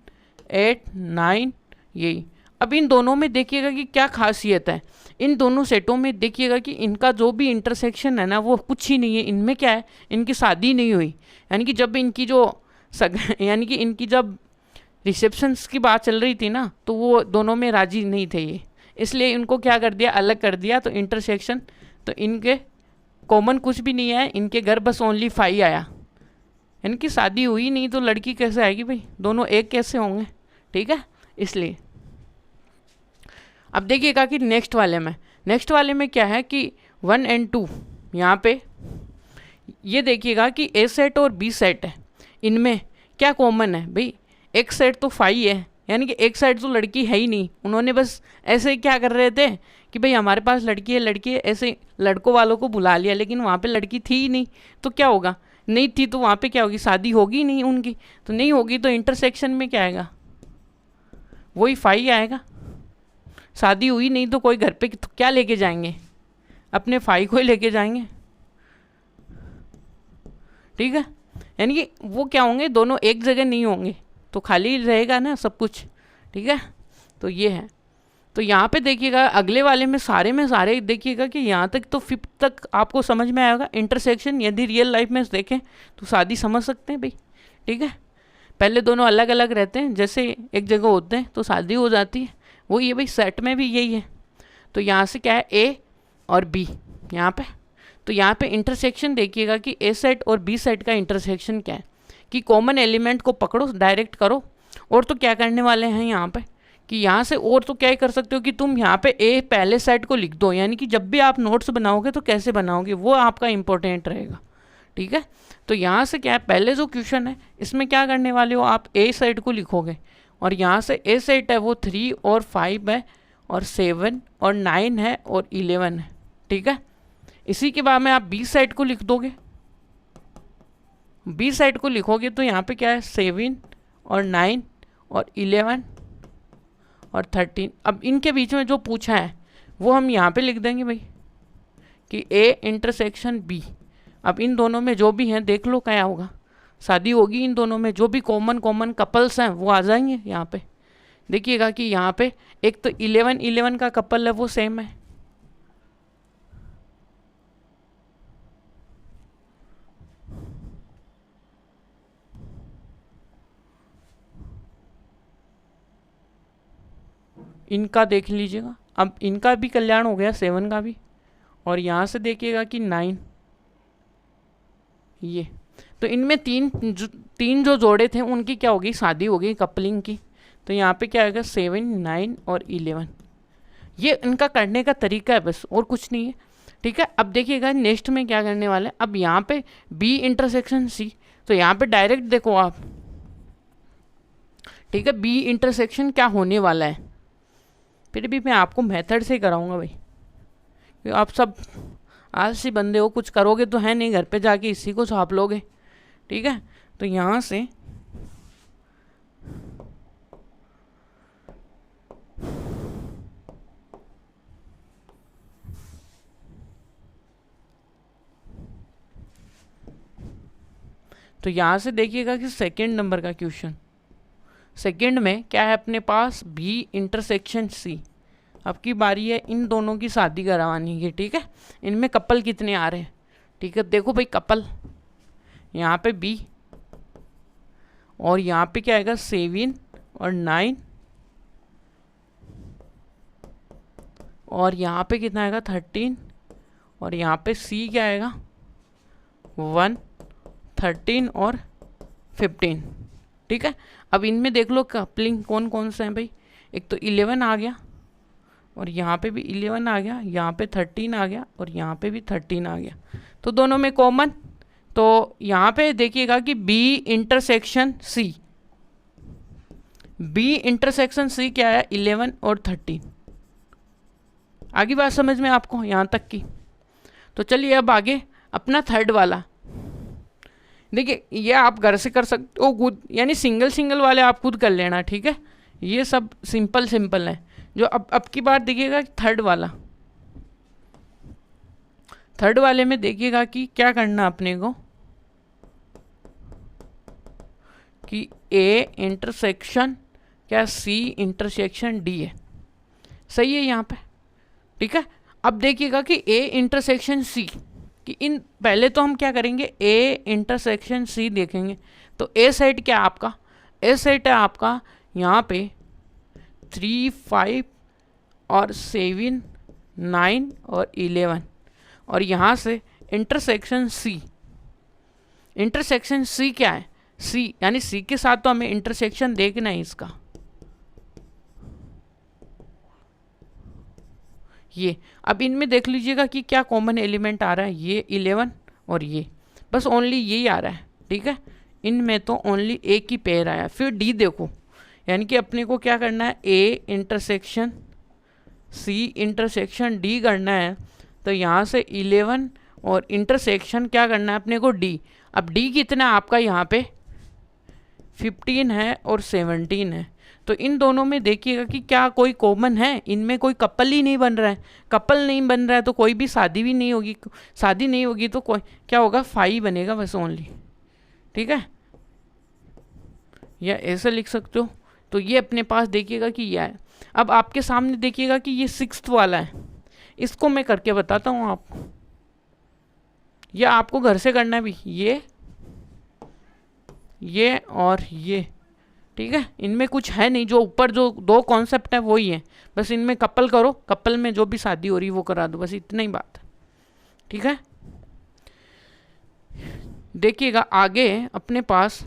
8, 9 यही। अब इन दोनों में देखिएगा कि क्या खासियत है, इन दोनों सेटों में देखिएगा कि इनका जो भी इंटरसेक्शन है ना वो कुछ ही नहीं है। इनमें क्या है, इनकी शादी नहीं हुई, यानी कि जब इनकी जो यानी कि इनकी जब रिसेप्शंस की बात चल रही थी ना, तो वो दोनों में राजी नहीं थे ये, इसलिए इनको क्या कर दिया, अलग कर दिया। तो इंटरसेक्शन, तो इनके कॉमन कुछ भी नहीं है, इनके घर बस ओनली 5 आया, इनकी शादी हुई नहीं तो लड़की कैसे आएगी भाई, दोनों एक कैसे होंगे। ठीक है, इसलिए अब देखिएगा कि नेक्स्ट वाले में क्या है कि 1 और 2 यहाँ पे ये देखिएगा कि ए सेट और बी सेट है, इनमें क्या कॉमन है भाई, एक सेट तो 5 है, यानी कि एक साइड तो लड़की है ही नहीं। उन्होंने बस ऐसे क्या कर रहे थे कि भाई हमारे पास लड़की है, ऐसे लड़कों वालों को बुला लिया, लेकिन वहाँ पे लड़की थी ही नहीं, तो क्या होगा, नहीं थी तो वहाँ पे क्या होगी, शादी होगी नहीं उनकी, तो नहीं होगी तो इंटरसेक्शन में क्या आएगा, वही 5 आएगा। शादी हुई नहीं तो कोई घर पे तो क्या लेके जाएंगे, अपने 5 को ही लेके जाएंगे। ठीक है, यानी कि वो क्या होंगे, दोनों एक जगह नहीं होंगे, तो खाली रहेगा ना सब कुछ। ठीक है, तो ये है। तो यहाँ पे देखिएगा अगले वाले में सारे देखिएगा कि यहाँ तक तो 5th तक आपको समझ में आएगा। इंटरसेक्शन यदि रियल लाइफ में देखें तो शादी समझ सकते हैं भाई। ठीक है, पहले दोनों अलग अलग रहते हैं, जैसे एक जगह होते हैं तो शादी हो जाती है, वो ये भाई सेट में भी यही है। तो यहाँ से क्या है, ए और बी यहाँ पे, तो यहाँ पे इंटरसेक्शन देखिएगा कि ए सेट और बी सेट का इंटरसेक्शन क्या है, कि कॉमन एलिमेंट को पकड़ो, डायरेक्ट करो। और तो क्या करने वाले हैं यहाँ पे कि यहाँ से और तो क्या ही कर सकते हो कि तुम यहाँ पे ए पहले सेट को लिख दो, यानी कि जब भी आप नोट्स बनाओगे तो कैसे बनाओगे वो आपका इंपॉर्टेंट रहेगा। ठीक है, तो यहाँ से क्या है, पहले जो क्वेश्चन है इसमें क्या करने वाले हो, आप ए सेट को लिखोगे, और यहाँ से ए सेट है वो 3 और 5 है और 7 और 9 है और 11 है। ठीक है, इसी के बाद में आप बी सेट को लिख दोगे, बी साइड को लिखोगे तो यहाँ पे क्या है, 7 और 9 और 11 और 13। अब इनके बीच में जो पूछा है वो हम यहाँ पे लिख देंगे भाई कि ए इंटरसेक्शन बी। अब इन दोनों में जो भी हैं देख लो क्या होगा, शादी होगी इन दोनों में, जो भी कॉमन कपल्स हैं वो आ जाएंगे यहाँ पे। देखिएगा कि यहाँ पे एक तो 11 का कपल है वो सेम है, इनका देख लीजिएगा। अब इनका भी कल्याण हो गया, 7 का भी, और यहाँ से देखिएगा कि 9, ये तो इनमें तीन जो जोड़े थे उनकी क्या होगी, शादी होगी कपलिंग की। तो यहाँ पे क्या आएगा, 7, 9 और 11। ये इनका करने का तरीका है बस, और कुछ नहीं है। ठीक है, अब देखिएगा नेक्स्ट में क्या करने वाले हैं। अब यहाँ पे बी इंटरसेक्शन सी, तो यहाँ पे डायरेक्ट देखो आप, ठीक है, बी इंटरसेक्शन क्या होने वाला है, फिर भी मैं आपको मेथड से कराऊंगा भाई, क्योंकि आप सब आलसी बंदे हो, कुछ करोगे तो है नहीं, घर पे जाके इसी को छाप लोगे। ठीक है, तो यहाँ से तो यहाँ से देखिएगा कि सेकेंड नंबर का क्वेश्चन, सेकेंड में क्या है अपने पास, बी इंटरसेक्शन सी। अब की बारी है इन दोनों की शादी करवानी है, ठीक है। इनमें कपल कितने आ रहे हैं, ठीक है। देखो भाई कपल, यहाँ पे बी और यहाँ पे क्या आएगा 7 और 9 और यहाँ पे कितना आएगा 13 और यहाँ पे सी क्या आएगा 1, 13 और 15, ठीक है। अब इनमें देख लो कपलिंग कौन कौन से हैं भाई, एक तो 11 आ गया और यहाँ पे भी 11 आ गया, यहाँ पे 13 आ गया और यहाँ पे भी 13 आ गया, तो दोनों में कॉमन। तो यहाँ पे देखिएगा कि B intersection C, B intersection C क्या है 11 और 13। आगे बात समझ में आपको यहाँ तक की। तो चलिए अब आगे अपना थर्ड वाला, देखिए ये आप घर से कर सकते हो खुद, यानी सिंगल सिंगल वाले आप खुद कर लेना, ठीक है। ये सब सिंपल सिंपल है। जो अब की बार देखिएगा थर्ड वाला, थर्ड वाले में देखिएगा कि क्या करना अपने को, कि ए इंटरसेक्शन क्या सी इंटरसेक्शन डी है, सही है यहाँ पे, ठीक है। अब देखिएगा कि ए इंटरसेक्शन सी, कि इन पहले तो हम क्या करेंगे ए इंटरसेक्शन सी देखेंगे। तो ए सेट क्या आपका, ए सेट है आपका यहाँ पे 3, 5 और 7, 9 और 11 और यहाँ से इंटरसेक्शन सी, इंटरसेक्शन सी क्या है सी, यानी सी के साथ तो हमें इंटरसेक्शन देखना है इसका, ये। अब इनमें देख लीजिएगा कि क्या कॉमन एलिमेंट आ रहा है, ये 11 और ये, बस ओनली यही आ रहा है, ठीक है। इनमें तो ओनली एक ही पेयर आया। फिर डी देखो, यानी कि अपने को क्या करना है A intersection C intersection D करना है। तो यहाँ से 11 और इंटरसेक्शन क्या करना है अपने को डी। अब डी कितना है आपका यहाँ पे 15 है और 17 है। तो इन दोनों में देखिएगा कि क्या कोई कॉमन है, इनमें कोई कपल ही नहीं बन रहा है। कपल नहीं बन रहा है तो कोई भी शादी भी नहीं होगी, शादी नहीं होगी तो कोई क्या होगा 5 बनेगा बस ओनली, ठीक है। या ऐसे लिख सकते हो। तो ये अपने पास देखिएगा कि यह है। अब आपके सामने देखिएगा कि ये 6th वाला है, इसको मैं करके बताता हूँ आपको, या आपको घर से करना है भी, ये और ये, ठीक है। इनमें कुछ है नहीं, जो ऊपर जो दो कॉन्सेप्ट है वही है, बस इनमें कपल करो, कपल में जो भी शादी हो रही है वो करा दो, बस इतना ही बात है, ठीक है। देखिएगा आगे अपने पास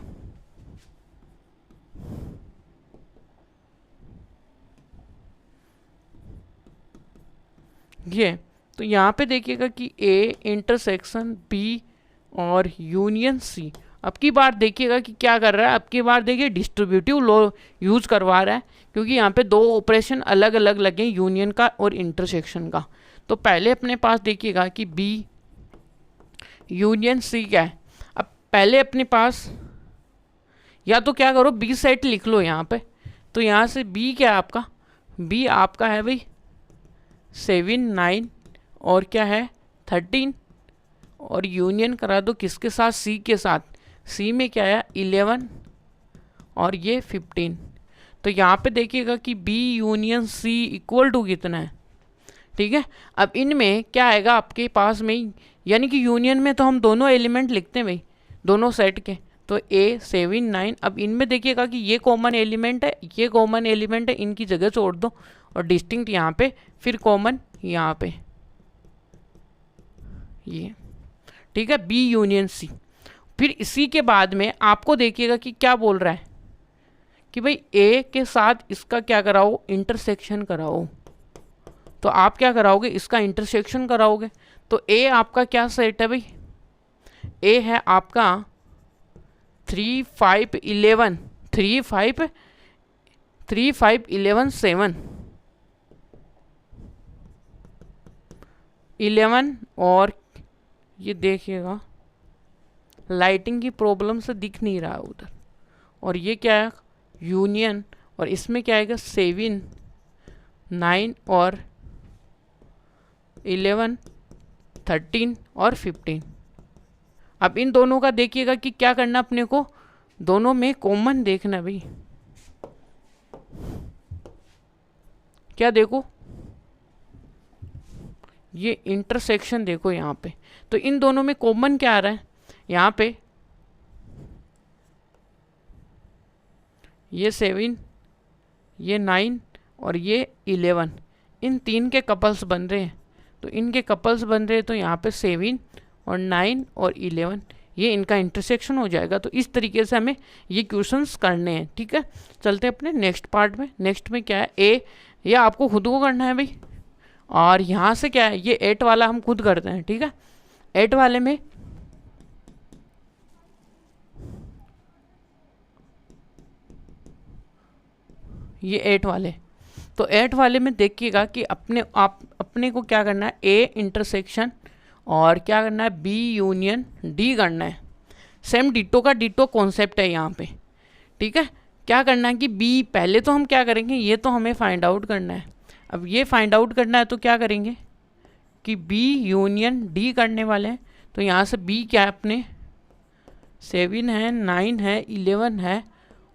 ये, तो यहाँ पे देखिएगा कि ए इंटरसेक्शन बी और यूनियन सी। अब की बार देखिएगा कि क्या कर रहा है, अब की बार देखिए डिस्ट्रीब्यूटिव लॉ यूज़ करवा रहा है, क्योंकि यहाँ पे दो ऑपरेशन अलग अलग लगे, यूनियन का और इंटरसेक्शन का। तो पहले अपने पास देखिएगा कि बी यूनियन सी क्या है। अब पहले अपने पास या तो क्या करो बी सेट लिख लो यहाँ पे। तो यहाँ से बी क्या है आपका, बी आपका है भाई 7, 9 और क्या है 13, और यूनियन करा दो किसके साथ, सी के साथ। सी में क्या है 11 और ये 15। तो यहाँ पे देखिएगा कि B union C equal to कितना है, ठीक है। अब इनमें क्या आएगा आपके पास में, यानी कि यूनियन में तो हम दोनों एलिमेंट लिखते हैं भाई, दोनों सेट के। तो ए 7, 9, अब इनमें देखिएगा कि ये कॉमन एलिमेंट है, ये कॉमन एलिमेंट है, इनकी जगह छोड़ दो और डिस्टिंक्ट यहाँ पे, फिर कॉमन यहाँ पे ये, ठीक है, बी यूनियन सी। फिर इसी के बाद में आपको देखिएगा कि क्या बोल रहा है कि भाई ए के साथ इसका क्या कराओ, इंटरसेक्शन कराओ। तो आप क्या कराओगे, इसका इंटरसेक्शन कराओगे। तो ए आपका क्या सेट है भाई, ए है आपका 3, 5, 11, 3, 5, 3, 5, 11, 7, 11 और ये देखिएगा लाइटिंग की प्रॉब्लम से दिख नहीं रहा है उधर। और ये क्या है यूनियन, और इसमें क्या आएगा 7, 9 और 11, 13 और 15। अब इन दोनों का देखिएगा कि क्या करना, अपने को दोनों में कॉमन देखना भाई। क्या देखो, ये इंटरसेक्शन देखो यहाँ पे, तो इन दोनों में कॉमन क्या आ रहा है, यहाँ पे ये 7, ये 9 और ये 11, इन तीन के कपल्स बन रहे हैं। तो इनके कपल्स बन रहे हैं, तो यहाँ पे 7 और 9 और 11 ये इनका इंटरसेक्शन हो जाएगा। तो इस तरीके से हमें ये क्वेश्चंस करने हैं। ठीक है, चलते हैं अपने नेक्स्ट पार्ट में। नेक्स्ट में क्या है, ए, ये आपको खुद को करना है भाई। और यहाँ से क्या है, ये 8 वाला हम खुद करते हैं। ठीक है, 8 वाले में ये 8 वाले, तो 8 वाले में देखिएगा कि अपने को क्या करना है, ए इंटरसेक्शन और क्या करना है, बी यूनियन डी करना है। सेम डिटो का डिटो कॉन्सेप्ट है यहाँ पे। ठीक है, क्या करना है कि बी, पहले तो हम क्या करेंगे, ये तो हमें फाइंड आउट करना है। अब ये फाइंड आउट करना है तो क्या करेंगे कि बी यूनियन डी करने वाले हैं। तो यहाँ से बी क्या है, अपने 7 है, 9 है, 11 है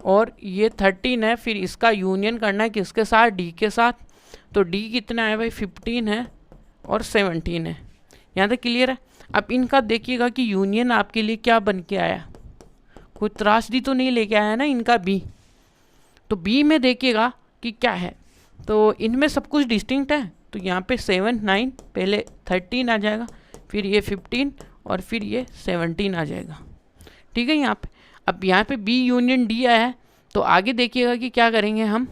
और ये 13 है। फिर इसका यूनियन करना है किसके साथ, डी के साथ। तो डी कितना है भाई, 15 है और 17 है। यहाँ तक क्लियर है। अब इनका देखिएगा कि यूनियन आपके लिए क्या बन के आया, कोई त्रासदी तो नहीं लेके आया ना इनका बी। तो बी में देखिएगा कि क्या है, तो इनमें सब कुछ डिस्टिंक्ट है। तो यहाँ पे 7, 9, पहले 13 आ जाएगा, फिर ये 15 और फिर ये 17 आ जाएगा। ठीक है, यहाँ पे अब यहाँ पे बी यूनियन डी आया है। तो आगे देखिएगा कि क्या करेंगे हम,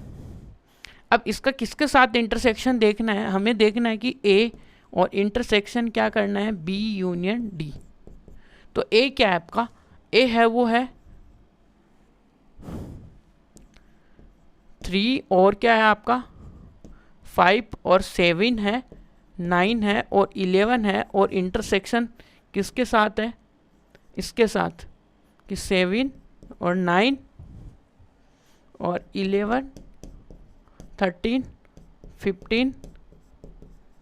अब इसका किसके साथ इंटरसेक्शन देखना है, हमें देखना है कि ए और इंटरसेक्शन क्या करना है, बी यूनियन डी। तो ए क्या है आपका, ए है वो है 3 और क्या है आपका 5 और 7 है, 9 है और 11 है। और इंटरसेक्शन किसके साथ है, इसके साथ कि 7 और 9 और 11, 13, 15,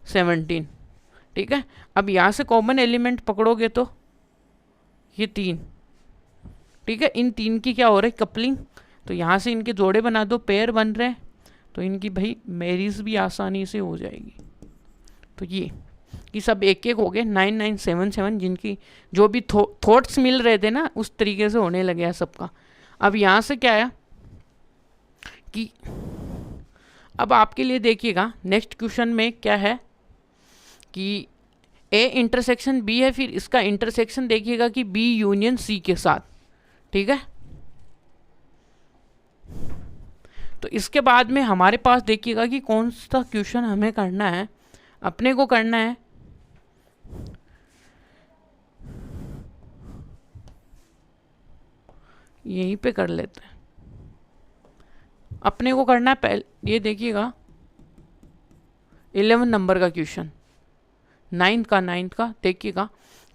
17। ठीक है, अब यहाँ से कॉमन एलिमेंट पकड़ोगे तो ये 3। ठीक है, इन 3 की क्या हो रही है, कपलिंग। तो यहाँ से इनके जोड़े बना दो, पेयर बन रहे हैं। तो इनकी भाई मैरिज भी आसानी से हो जाएगी। तो ये कि सब एक एक हो गए, 9, 9, 7, 7, जिनकी जो भी थॉट्स मिल रहे थे ना उस तरीके से होने लगे हैं सबका। अब यहाँ से क्या आया कि अब आपके लिए देखिएगा नेक्स्ट क्वेश्चन में क्या है कि ए इंटरसेक्शन बी है, फिर इसका इंटरसेक्शन देखिएगा कि बी यूनियन सी के साथ। ठीक है, तो इसके बाद में हमारे पास देखिएगा कि कौन सा क्वेश्चन हमें करना है, अपने को करना है यहीं पे कर लेते हैं। अपने को करना है पहले, ये देखिएगा 11 नंबर का क्वेश्चन, 9th का देखिएगा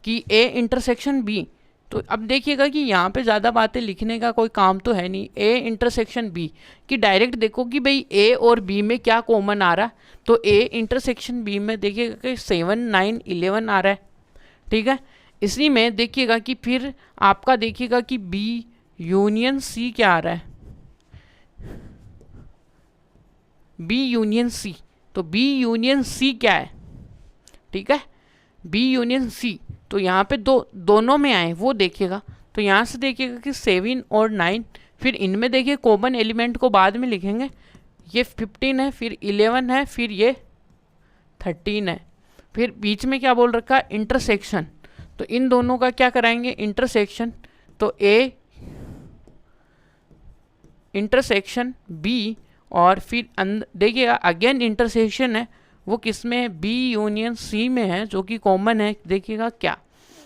कि ए इंटरसेक्शन बी। तो अब देखिएगा कि यहाँ पे ज़्यादा बातें लिखने का कोई काम तो है नहीं। ए इंटरसेक्शन बी कि डायरेक्ट देखो कि भाई ए और बी में क्या कॉमन आ रहा है। तो ए इंटरसेक्शन बी में देखिएगा कि 7, 9, 11 आ रहा है। ठीक है, इसी में देखिएगा कि फिर आपका देखिएगा कि बी यूनियन सी क्या आ रहा है, बी यूनियन सी। तो बी यूनियन सी क्या है, ठीक है, बी यूनियन सी। तो यहाँ पे दोनों में आए वो देखिएगा। तो यहाँ से देखिएगा कि 7 और 9, फिर इनमें देखिए कॉमन एलिमेंट को बाद में लिखेंगे। ये 15 है, फिर 11 है, फिर ये 13 है, फिर बीच में क्या बोल रखा है, इंटरसेक्शन। तो इन दोनों का क्या कराएंगे, इंटरसेक्शन। तो ए इंटरसेक्शन बी और फिर देखिएगा अगेन इंटरसेक्शन है, वो किस में है, बी यूनियन सी में है, जो कि कॉमन है। देखिएगा क्या,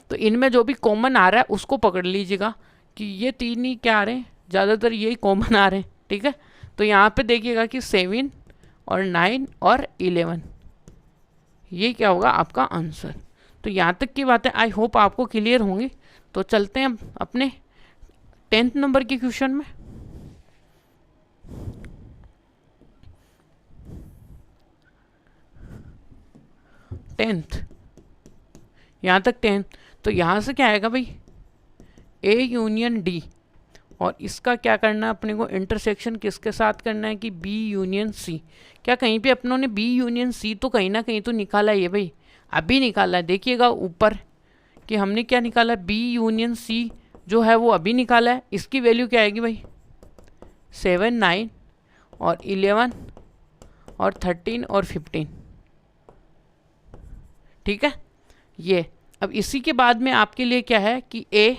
तो इनमें जो भी कॉमन आ रहा है उसको पकड़ लीजिएगा कि ये तीन ही क्या आ रहे हैं, ज़्यादातर यही कॉमन आ रहे हैं। ठीक है, तो यहाँ पे देखिएगा कि 7 और 9 और 11, ये क्या होगा आपका आंसर। तो यहाँ तक की बातें आई होप आपको क्लियर होंगी। तो चलते हैं अपने 10th नंबर के क्वेश्चन में। 10th, यहाँ तक 10th। तो यहाँ से क्या आएगा भाई, ए यूनियन डी, और इसका क्या करना है अपने को, इंटरसेक्शन किसके साथ करना है कि बी यूनियन सी। क्या कहीं पे अपनों ने बी यूनियन सी तो कहीं ना कहीं तो निकाला है ये भाई, अभी निकाला है। देखिएगा ऊपर कि हमने क्या निकाला, बी यूनियन सी जो है वो अभी निकाला है। इसकी वैल्यू क्या आएगी भाई, 7, 9 और 11 और 13 और 15, ठीक है ये। अब इसी के बाद में आपके लिए क्या है कि A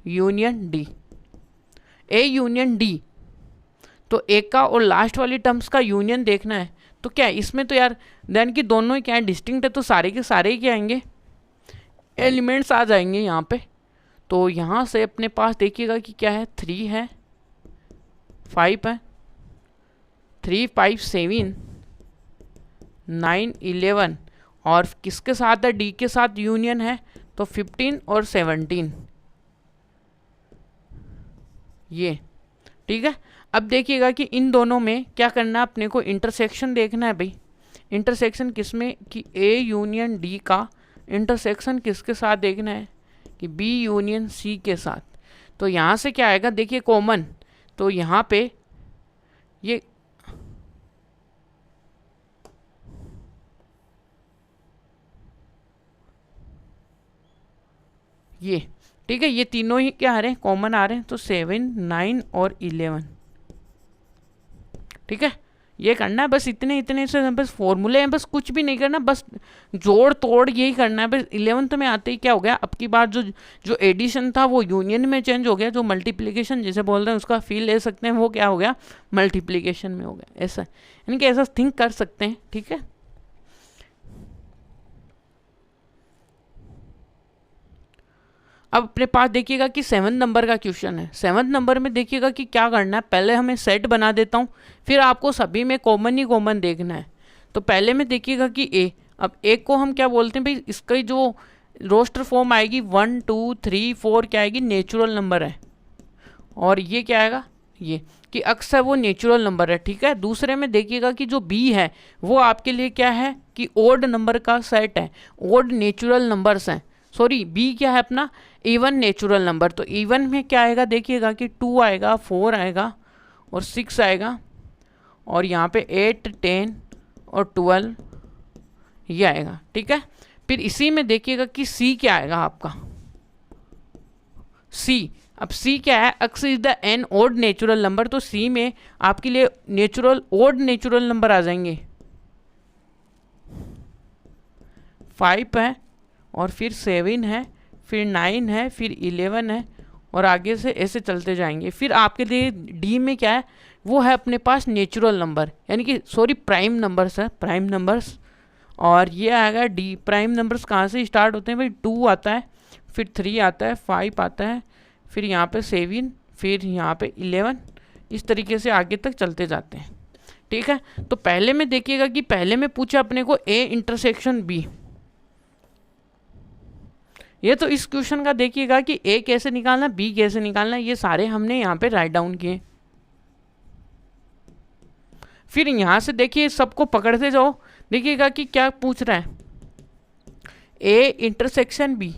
union D, A union D, तो ए का और लास्ट वाली टर्म्स का यूनियन देखना है। तो क्या है इसमें, तो यार देन कि दोनों ही क्या है, डिस्टिंक्ट है, तो सारे के सारे ही क्या आएंगे, एलिमेंट्स आ जाएंगे यहाँ पे। तो यहाँ से अपने पास देखिएगा कि क्या है, 3 है, 5 है, 3, 5, 7, 9, 11, और किसके साथ है, डी के साथ यूनियन है, तो 15 और 17 ये, ठीक है। अब देखिएगा कि इन दोनों में क्या करना है अपने को, इंटरसेक्शन देखना है भाई। इंटरसेक्शन किस में कि ए यूनियन डी का इंटरसेक्शन किसके साथ देखना है कि बी यूनियन सी के साथ। तो यहाँ से क्या आएगा, देखिए कॉमन, तो यहाँ पे ये ठीक है, ये तीनों ही क्या आ रहे हैं, कॉमन आ रहे हैं। तो 7, 9 और 11, ठीक है ये करना है। बस इतने से बस फॉर्मूले हैं, बस कुछ भी नहीं करना, बस जोड़ तोड़ यही करना है। बस 11th में आते ही क्या हो गया, अब की बार जो एडिशन था वो यूनियन में चेंज हो गया, जो मल्टीप्लिकेशन जिसे बोल रहे हैं उसका फील ले सकते हैं, वो क्या हो गया, मल्टीप्लिकेशन में हो गया। ऐसा यानी कि ऐसा थिंक कर सकते हैं, ठीक है। अब अपने पास देखिएगा कि 7 नंबर का क्वेश्चन है। 7 नंबर में देखिएगा कि क्या करना है, पहले हमें सेट बना देता हूँ, फिर आपको सभी में कॉमन ही कॉमन देखना है। तो पहले में देखिएगा कि ए, अब ए को हम क्या बोलते हैं भाई, इसका जो रोस्टर फॉर्म आएगी 1, 2, 3, 4 क्या आएगी, नेचुरल नंबर है, और ये क्या आएगा, ये कि अक्स है वो नेचुरल नंबर है, ठीक है। दूसरे में देखिएगा कि जो बी है वो आपके लिए क्या है कि ओड नंबर का सेट है, ओड नेचुरल नंबर्स हैं। सॉरी, बी क्या है अपना, इवन नेचुरल नंबर। तो इवन में क्या आएगा, देखिएगा कि 2 आएगा, 4 आएगा और 6 आएगा, और यहाँ पे 8, 10 और 12 ये आएगा, ठीक है। फिर इसी में देखिएगा कि सी क्या आएगा आपका, सी। अब सी क्या है, x is the an odd natural number, तो सी में आपके लिए नेचुरल ओड नेचुरल नंबर आ जाएंगे, 5 है और फिर 7 है, फिर 9 है, फिर 11 है, और आगे से ऐसे चलते जाएंगे। फिर आपके लिए डी में क्या है, वो है अपने पास नेचुरल नंबर, यानी कि सॉरी प्राइम नंबर्स है, प्राइम नंबर्स। और ये आएगा डी, प्राइम नंबर्स कहाँ से स्टार्ट होते हैं भाई, 2 आता है, फिर 3 आता है, 5 आता है, फिर यहाँ पे 7, फिर यहाँ पे 11, इस तरीके से आगे तक चलते जाते हैं, ठीक है। तो पहले में देखिएगा कि पहले में पूछा अपने को ए इंटरसेक्शन बी, ये तो इस क्वेश्चन का देखिएगा कि ए कैसे निकालना, बी कैसे निकालना, ये सारे हमने यहाँ पे राइट डाउन किए। फिर यहाँ से देखिए सबको पकड़ते जाओ, देखिएगा कि क्या पूछ रहा है, A intersection B.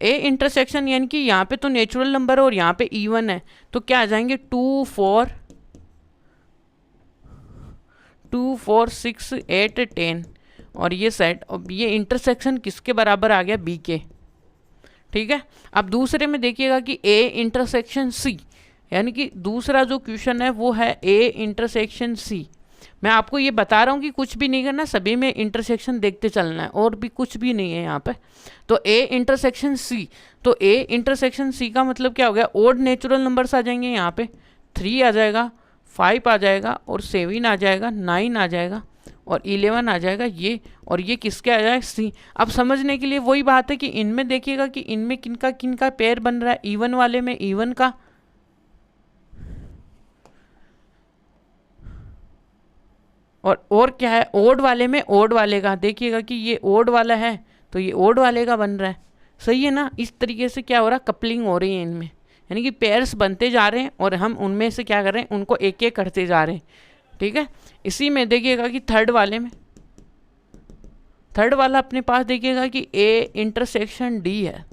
A intersection यानी कि यहाँ पे तो नेचुरल नंबर है और यहाँ पे इवन है, तो क्या आ जाएंगे 2, 4, 6, 8, 10, और ये सेट, और ये इंटरसेक्शन किसके बराबर आ गया, बी के, ठीक है। अब दूसरे में देखिएगा कि ए इंटरसेक्शन सी, यानी कि दूसरा जो क्वेश्चन है वो है ए इंटरसेक्शन सी। मैं आपको ये बता रहा हूँ कि कुछ भी नहीं करना, सभी में इंटरसेक्शन देखते चलना है, और भी कुछ भी नहीं है यहाँ पे। तो ए इंटरसेक्शन सी, तो ए इंटरसेक्शन सी का मतलब क्या हो गया, ओड नेचुरल नंबर्स आ जाएंगे, यहाँ पे 3 आ जाएगा, 5 आ जाएगा, और 7 आ जाएगा, 9 आ जाएगा, और 11 आ जाएगा ये, और ये किसके आ जाएगा, सी। अब समझने के लिए वही बात है कि इनमें देखिएगा कि इनमें किनका पेयर बन रहा है, इवन वाले में इवन का, और क्या है, ओड वाले में ओड वाले का। देखिएगा कि ये ओड वाला है तो ये ओड वाले का बन रहा है, सही है ना। इस तरीके से क्या हो रहा है, कपलिंग हो रही है इनमें, यानी कि पेयर्स बनते जा रहे हैं और हम उनमें से क्या कर रहे हैं, उनको एक एक करते जा रहे हैं, ठीक है। इसी में देखिएगा कि थर्ड वाले में, थर्ड वाला अपने पास देखिएगा कि ए इंटरसेक्शन डी है,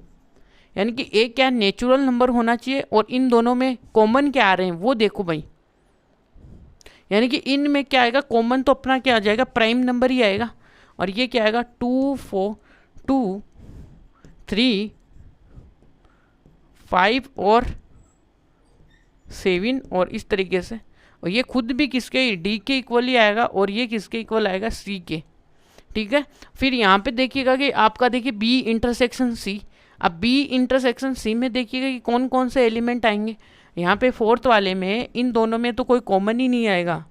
यानी कि ए क्या नेचुरल नंबर होना चाहिए और इन दोनों में कॉमन क्या आ रहे हैं वो देखो भाई, यानी कि इन में क्या आएगा कॉमन, तो अपना क्या आ जाएगा प्राइम नंबर ही आएगा। और ये क्या आएगा 2 4 2 3 5 और 7 और इस तरीके से। और ये खुद भी किसके डी के इक्वल ही आएगा और ये किसके इक्वल आएगा सी के। ठीक है, फिर यहाँ पे देखिएगा कि आपका देखिए बी इंटरसेक्शन सी। अब बी इंटरसेक्शन सी में देखिएगा कि कौन कौन से एलिमेंट आएंगे। यहाँ पे फोर्थ वाले में इन दोनों में तो कोई कॉमन ही नहीं आएगा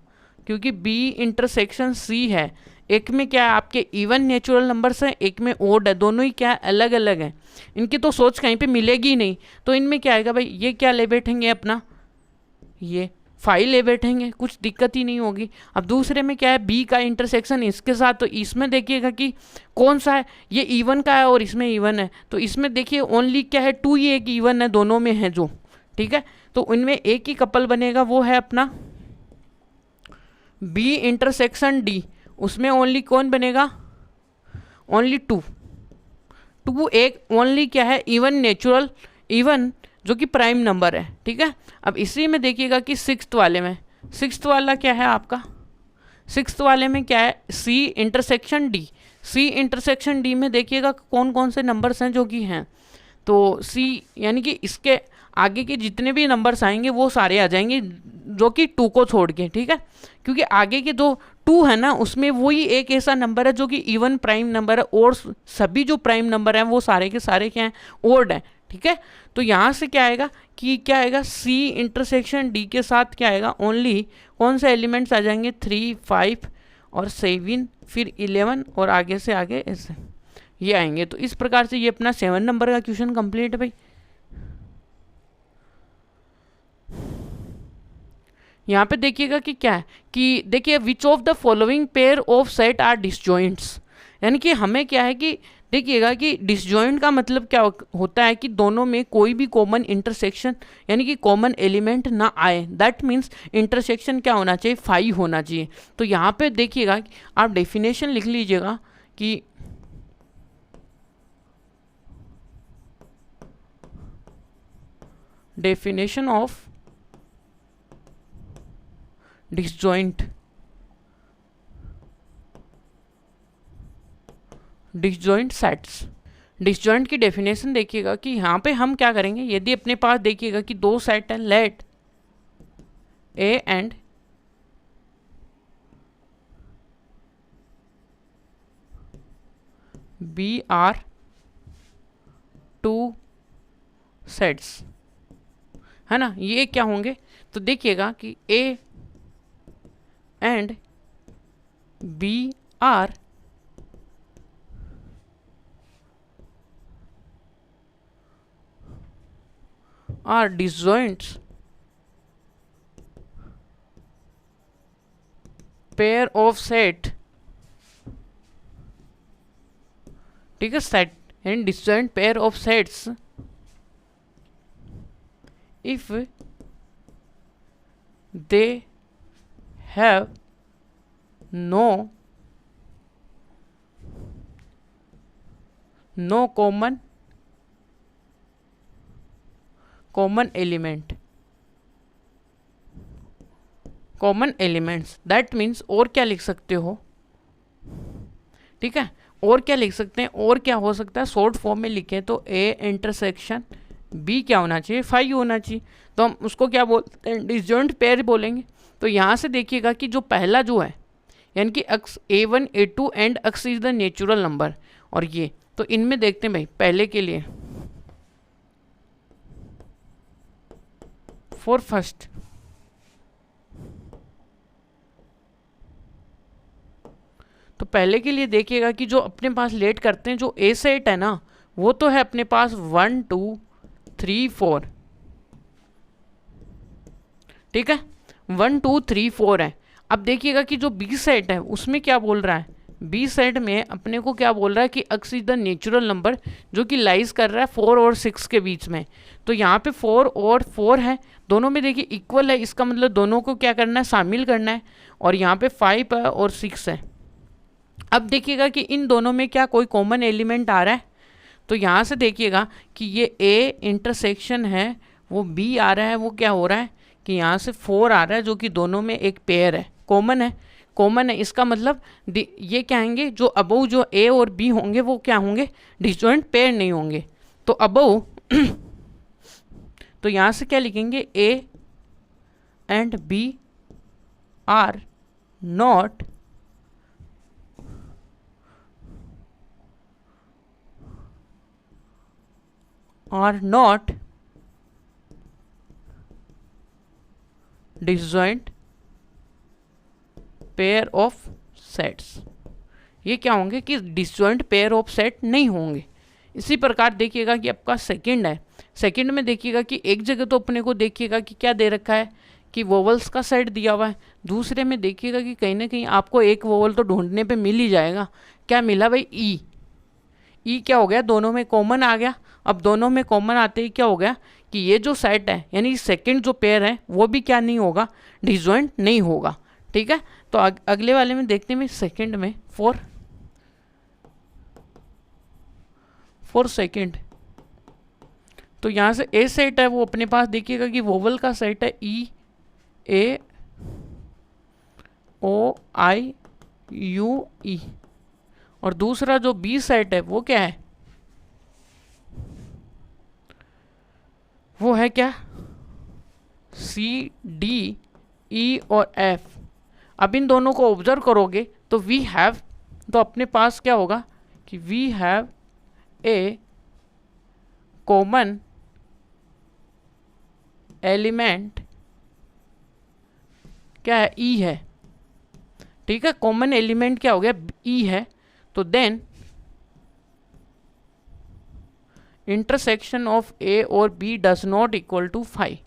क्योंकि बी इंटरसेक्शन सी है। एक में क्या है आपके इवन नेचुरल नंबर्स हैं, एक में ओड है, दोनों ही क्या अलग अलग हैं, इनकी तो सोच कहीं पे मिलेगी ही नहीं। तो इनमें क्या आएगा भाई, ये क्या ले बैठेंगे अपना, ये 5 ले बैठेंगे, कुछ दिक्कत ही नहीं होगी। अब दूसरे में क्या है बी का इंटरसेक्शन इसके साथ, तो इसमें देखिएगा कि कौन सा है, ये इवन का है और इसमें इवन है, तो इसमें देखिए ओनली क्या है 2 ही एक इवन है, दोनों में है जो। ठीक है, तो उनमें एक ही कपल बनेगा, वो है अपना बी इंटरसेक्शन डी। उसमें ओनली कौन बनेगा, ओनली 2 एक ओनली क्या है इवन नेचुरल इवन जो कि प्राइम नंबर है। ठीक है, अब इसी में देखिएगा कि सिक्स्थ वाले में, सिक्स्थ वाला क्या है आपका, सिक्स्थ वाले में क्या है C intersection D. C intersection D में देखिएगा कौन कौन से नंबर्स हैं जो कि हैं, तो सी यानी कि इसके आगे के जितने भी नंबर्स आएंगे वो सारे आ जाएंगे जो कि 2 को छोड़ के। ठीक है, क्योंकि आगे के जो 2 है ना उसमें वही एक ऐसा नंबर है जो कि इवन प्राइम नंबर है और सभी जो प्राइम नंबर हैं वो सारे के सारे क्या हैं ओड हैं। ठीक है, तो यहाँ से क्या आएगा कि क्या आएगा सी इंटरसेक्शन डी के साथ क्या आएगा ओनली कौन से एलिमेंट्स आ जाएंगे 3 5 और 7 फिर 11 और आगे से आगे ऐसे ये आएंगे। तो इस प्रकार से ये अपना 7 नंबर का क्वेश्चन कंप्लीट है भाई। यहाँ पे देखिएगा कि क्या है कि देखिए which of the following pair of set are disjoints, यानी कि हमें क्या है कि देखिएगा कि डिसजॉइंट का मतलब क्या होता है कि दोनों में कोई भी कॉमन इंटरसेक्शन यानी कि कॉमन एलिमेंट ना आए। दैट मीन्स इंटरसेक्शन क्या होना चाहिए 5 होना चाहिए। तो यहाँ पे देखिएगा आप डेफिनेशन लिख लीजिएगा कि definition of disjoint, disjoint sets. Disjoint की डेफिनेशन देखिएगा कि यहाँ पे हम क्या करेंगे, यदि अपने पास देखिएगा कि 2 सेट है, let A and B are 2 sets, है ना, ये क्या होंगे, तो देखिएगा कि A and B are disjoints pair of set। ठीक है, set and disjoint pair of sets if they have no common elements. That means और क्या लिख सकते हो, ठीक है, और क्या लिख सकते हैं, और क्या हो सकता है शॉर्ट फॉर्म में लिखे तो ए इंटरसेक्शन बी क्या होना चाहिए 5 होना चाहिए। तो हम उसको क्या बोलते हैं डिसजॉइंट पेयर बोलेंगे। तो यहाँ से देखिएगा कि जो पहला जो है यानी कि x A1 A2 and x is the natural number, और ये तो इनमें देखते हैं भाई पहले के लिए फॉर फर्स्ट, तो पहले के लिए देखिएगा कि जो अपने पास लेट करते हैं जो ए सेट है ना वो तो है अपने पास 1 2 3 4, ठीक है 1 2 3 4 है। अब देखिएगा कि जो बी सेट है उसमें क्या बोल रहा है, बी सेट में अपने को क्या बोल रहा है कि अक्स इज द नेचुरल नंबर जो कि लाइज कर रहा है 4 और 6 के बीच में। तो यहाँ पे 4 और 4 है, दोनों में देखिए इक्वल है, इसका मतलब दोनों को क्या करना है शामिल करना है। और यहाँ पे 5 है और 6 है। अब देखिएगा कि इन दोनों में क्या कोई कॉमन एलिमेंट आ रहा है, तो यहाँ से देखिएगा कि ये ए इंटरसेक्शन है वो बी आ रहा है, वो क्या हो रहा है कि यहाँ से 4 आ रहा है, जो कि दोनों में एक पेयर है, कॉमन है, कॉमन है। इसका मतलब ये क्या आएंगे, जो अबव जो ए और बी होंगे वो क्या होंगे, डिसजॉइंट पेयर नहीं होंगे। तो अबव तो यहाँ से क्या लिखेंगे, A and B are not disjoint pair of sets. ये क्या होंगे कि डिसजॉइंट पेयर ऑफ सेट नहीं होंगे। इसी प्रकार देखिएगा कि आपका सेकंड है, सेकंड में देखिएगा कि एक जगह तो अपने को देखिएगा कि क्या दे रखा है कि वोवल्स का सेट दिया हुआ है, दूसरे में देखिएगा कि कहीं ना कहीं आपको एक वोवल तो ढूंढने पे मिल ही जाएगा। क्या मिला भाई, ई। ई क्या हो गया, दोनों में कॉमन आ गया। अब दोनों में कॉमन आते ही क्या हो गया कि ये जो सेट है यानी सेकंड जो पेयर है वो भी क्या नहीं होगा, डिसजॉइंट नहीं होगा। ठीक है, तो अगले वाले में देखते हैं सेकंड में फॉर सेकंड। तो यहाँ से ए सेट है वो अपने पास देखिएगा कि वोवल का सेट है ई ए ओ आई यू ई, और दूसरा जो बी सेट है वो क्या है, वो है क्या, सी डी ई और एफ। अब इन दोनों को ऑब्जर्व करोगे तो वी हैव, तो अपने पास क्या होगा कि we have a common element क्या है, ई है। ठीक है, कॉमन एलिमेंट क्या हो गया, ई है। तो देन इंटरसेक्शन ऑफ ए और B does not equal to 5,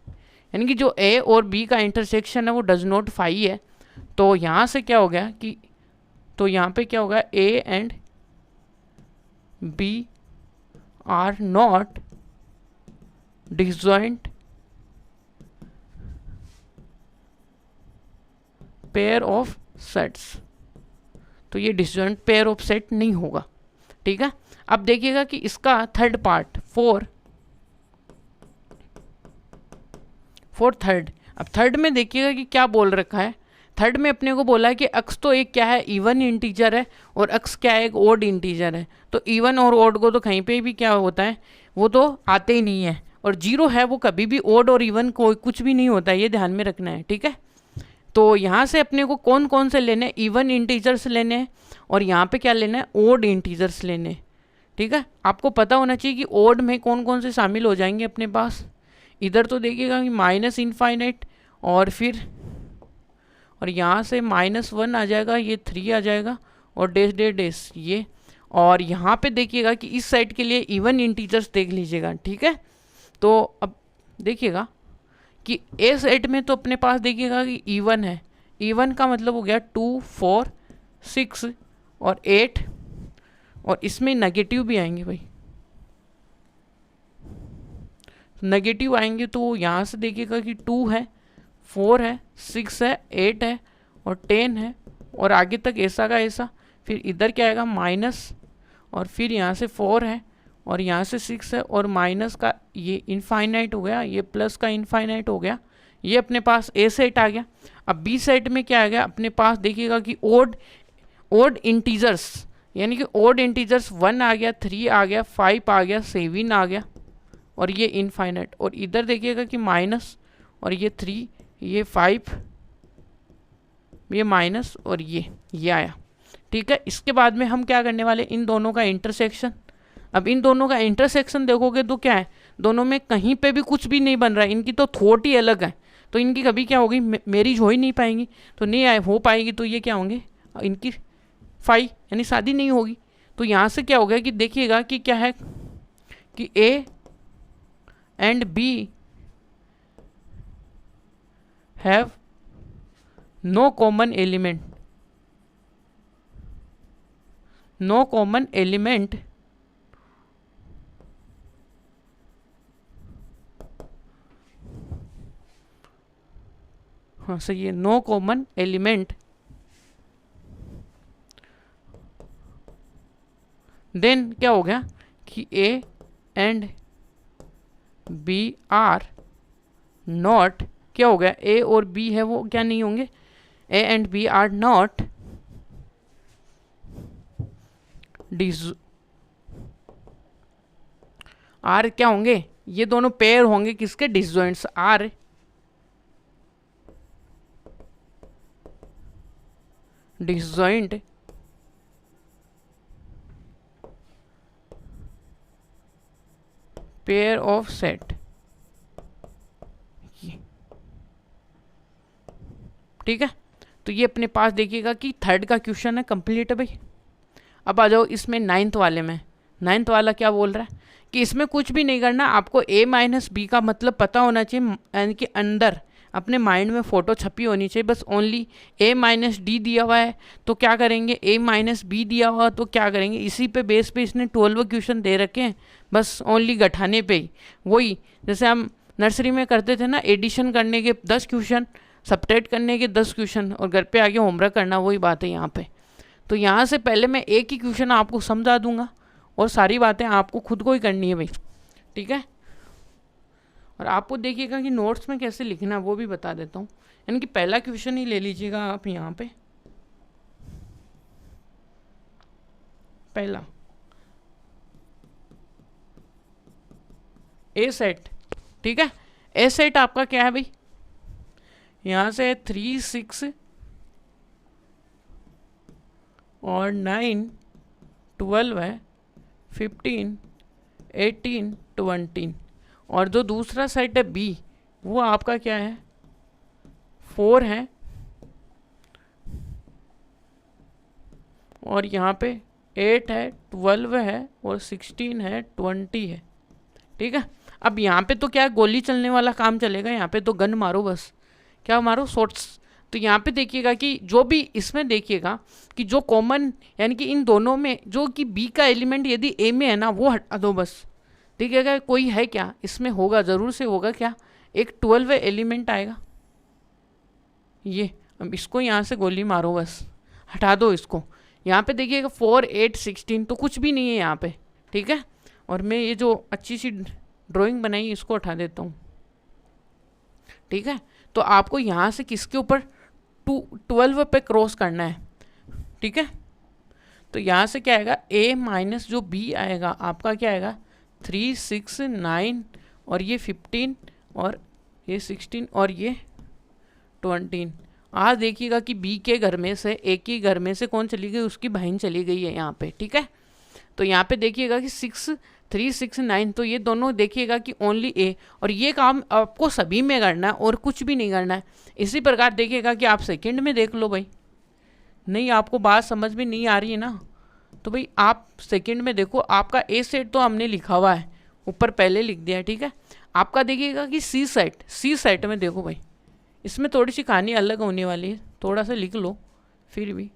यानी कि जो ए और बी का इंटरसेक्शन है वो डज नॉट 5 है। तो यहाँ से क्या हो गया कि, तो यहाँ पे क्या होगा, A and B are not disjoint pair of sets. तो ये डिसजॉइंट पेयर ऑफ सेट नहीं होगा। ठीक है, अब देखिएगा कि इसका थर्ड पार्ट फॉर थर्ड। अब थर्ड में देखिएगा कि क्या बोल रखा है। थर्ड में अपने को बोला है कि अक्स तो एक क्या है, इवन इंटीजर है, और अक्स क्या है, एक ओड इंटीजर है। तो इवन और ओड को तो कहीं पे भी क्या होता है, वो तो आते ही नहीं है, और जीरो है वो कभी भी ओड और इवन कोई कुछ भी नहीं होता है, ये ध्यान में रखना है। ठीक है, तो यहाँ से अपने को कौन कौन से लेने हैं, इवन इंटीजर्स लेने हैं, और यहाँ पे क्या लेना है, ओड इंटीजर्स लेने हैं। ठीक है, आपको पता होना चाहिए कि ओड में कौन कौन से शामिल हो जाएंगे अपने पास। इधर तो देखिएगा कि माइनस इनफाइनाइट, और फिर और यहाँ से -1 आ जाएगा, ये 3 आ जाएगा, और डैश डैश डैश ये। और यहाँ पे देखिएगा कि इस साइड के लिए इवन इंटीजर्स देख लीजिएगा। ठीक है, तो अब देखिएगा कि ए सेट में तो अपने पास देखिएगा कि इवन है, इवन का मतलब हो गया 2 4 6 और 8, और इसमें नेगेटिव भी आएंगे भाई, नेगेटिव आएंगे। तो यहाँ से देखिएगा कि 2 है, 4 है, 6 है, 8 है और 10 है, और आगे तक ऐसा का ऐसा। फिर इधर क्या आएगा, माइनस, और फिर यहाँ से 4 है, और यहाँ से 6 है, और माइनस का ये इनफाइनाइट हो गया, ये प्लस का इनफाइनाइट हो गया। ये अपने पास ए सेट आ गया। अब बी सेट में क्या आ गया अपने पास, देखिएगा कि ओड इंटीजर्स, यानी कि ओड इंटीजर्स 1 आ गया, 3 आ गया, 5 आ गया, 7 आ गया, और ये इनफाइनाइट। और इधर देखिएगा कि माइनस, और ये 3, ये 5, ये माइनस, और ये आया। ठीक है, इसके बाद में हम क्या करने वाले, इन दोनों का इंटरसेक्शन। अब इन दोनों का इंटरसेक्शन देखोगे तो क्या है, दोनों में कहीं पे भी कुछ भी नहीं बन रहा है, इनकी तो थॉट ही अलग है, तो इनकी कभी क्या होगी, मैरिज हो ही नहीं पाएंगी, तो नहीं हो पाएगी, तो ये क्या होंगे, इनकी 5 यानी शादी नहीं होगी। तो यहाँ से क्या हो गया कि देखिएगा कि क्या है कि A and B have no common element, no common element हाँ सही है, नो कॉमन एलिमेंट, देन क्या हो गया कि A and B are not, क्या हो गया, ए और बी है वो क्या नहीं होंगे, A and B are not are क्या होंगे, ये दोनों पेयर होंगे किसके, disjoints, are disjoint pair of set. ठीक है, तो ये अपने पास देखिएगा कि थर्ड का क्वेश्चन है, कंप्लीट है भाई। अब आ जाओ इसमें नाइन्थ वाले में। नाइन्थ वाला क्या बोल रहा है कि इसमें कुछ भी नहीं करना, आपको a माइनस बी का मतलब पता होना चाहिए, यानी कि अंदर अपने माइंड में फ़ोटो छपी होनी चाहिए। बस ओनली a माइनस डी दिया हुआ है तो क्या करेंगे, a माइनस बी दिया हुआ तो क्या करेंगे, इसी पे बेस पे इसने 12 क्वेश्चन दे रखे हैं, बस ओनली गठाने पे ही। वही जैसे हम नर्सरी में करते थे ना, एडिशन करने के 10 क्वेश्चन, सब्ट्रैक्ट करने के 10 क्वेश्चन और घर पे आके होमवर्क करना, वही बात है यहाँ पे। तो यहाँ से पहले मैं एक ही क्वेश्चन आपको समझा दूंगा और सारी बातें आपको खुद को ही करनी है भाई। ठीक है, और आपको देखिएगा कि नोट्स में कैसे लिखना है वो भी बता देता हूँ। यानी कि पहला क्वेश्चन ही ले लीजिएगा आप यहाँ पे, पहला ए सेट। ठीक है, ए सेट आपका क्या है भाई, यहाँ से 3, 6 और 9, 12 है, 15, 18, 20, और जो दूसरा सेट है बी वो आपका क्या है, 4 है और यहाँ पे 8 है, 12 है और 16 है, 20 है। ठीक है, अब यहाँ पे तो क्या गोली चलने वाला काम चलेगा, यहाँ पे तो गन मारो, बस क्या मारो, शॉट्स। तो यहाँ पे देखिएगा कि जो भी इसमें देखिएगा कि जो कॉमन, यानी कि इन दोनों में जो कि बी का एलिमेंट यदि ए में है ना वो हटा दो बस। देखिएगा कोई है क्या इसमें, होगा ज़रूर से होगा क्या, एक 12 एलिमेंट आएगा ये। अब इसको यहाँ से गोली मारो, बस हटा दो इसको। यहाँ पे देखिएगा 4, 8, 16 तो कुछ भी नहीं है यहाँ पे। ठीक है, और मैं ये जो अच्छी सी ड्राइंग बनाई इसको हटा देता हूँ। ठीक है, तो आपको यहाँ से किसके ऊपर 12 पे क्रॉस करना है। ठीक है, तो यहाँ से क्या आएगा, a माइनस जो b आएगा आपका क्या आएगा, 3, 6, 9 और ये 15 और ये 16 और ये 20। आज देखिएगा कि b के घर में से, a के घर में से कौन चली गई, उसकी बहन चली गई है यहाँ पे। ठीक है, तो यहाँ पे देखिएगा कि 6, 3, 6, 9 तो ये दोनों देखिएगा कि ओनली ए, और ये काम आपको सभी में करना है और कुछ भी नहीं करना है। इसी प्रकार देखिएगा कि आप सेकंड में देख लो भाई, नहीं आपको बात समझ में नहीं आ रही है ना, तो भाई आप सेकंड में देखो, आपका ए सेट तो हमने लिखा हुआ है ऊपर पहले लिख दिया है। ठीक है, आपका देखिएगा कि सी सेट में देखो भाई, इसमें थोड़ी सी कहानी अलग होने वाली है, थोड़ा सा लिख लो, फिर भी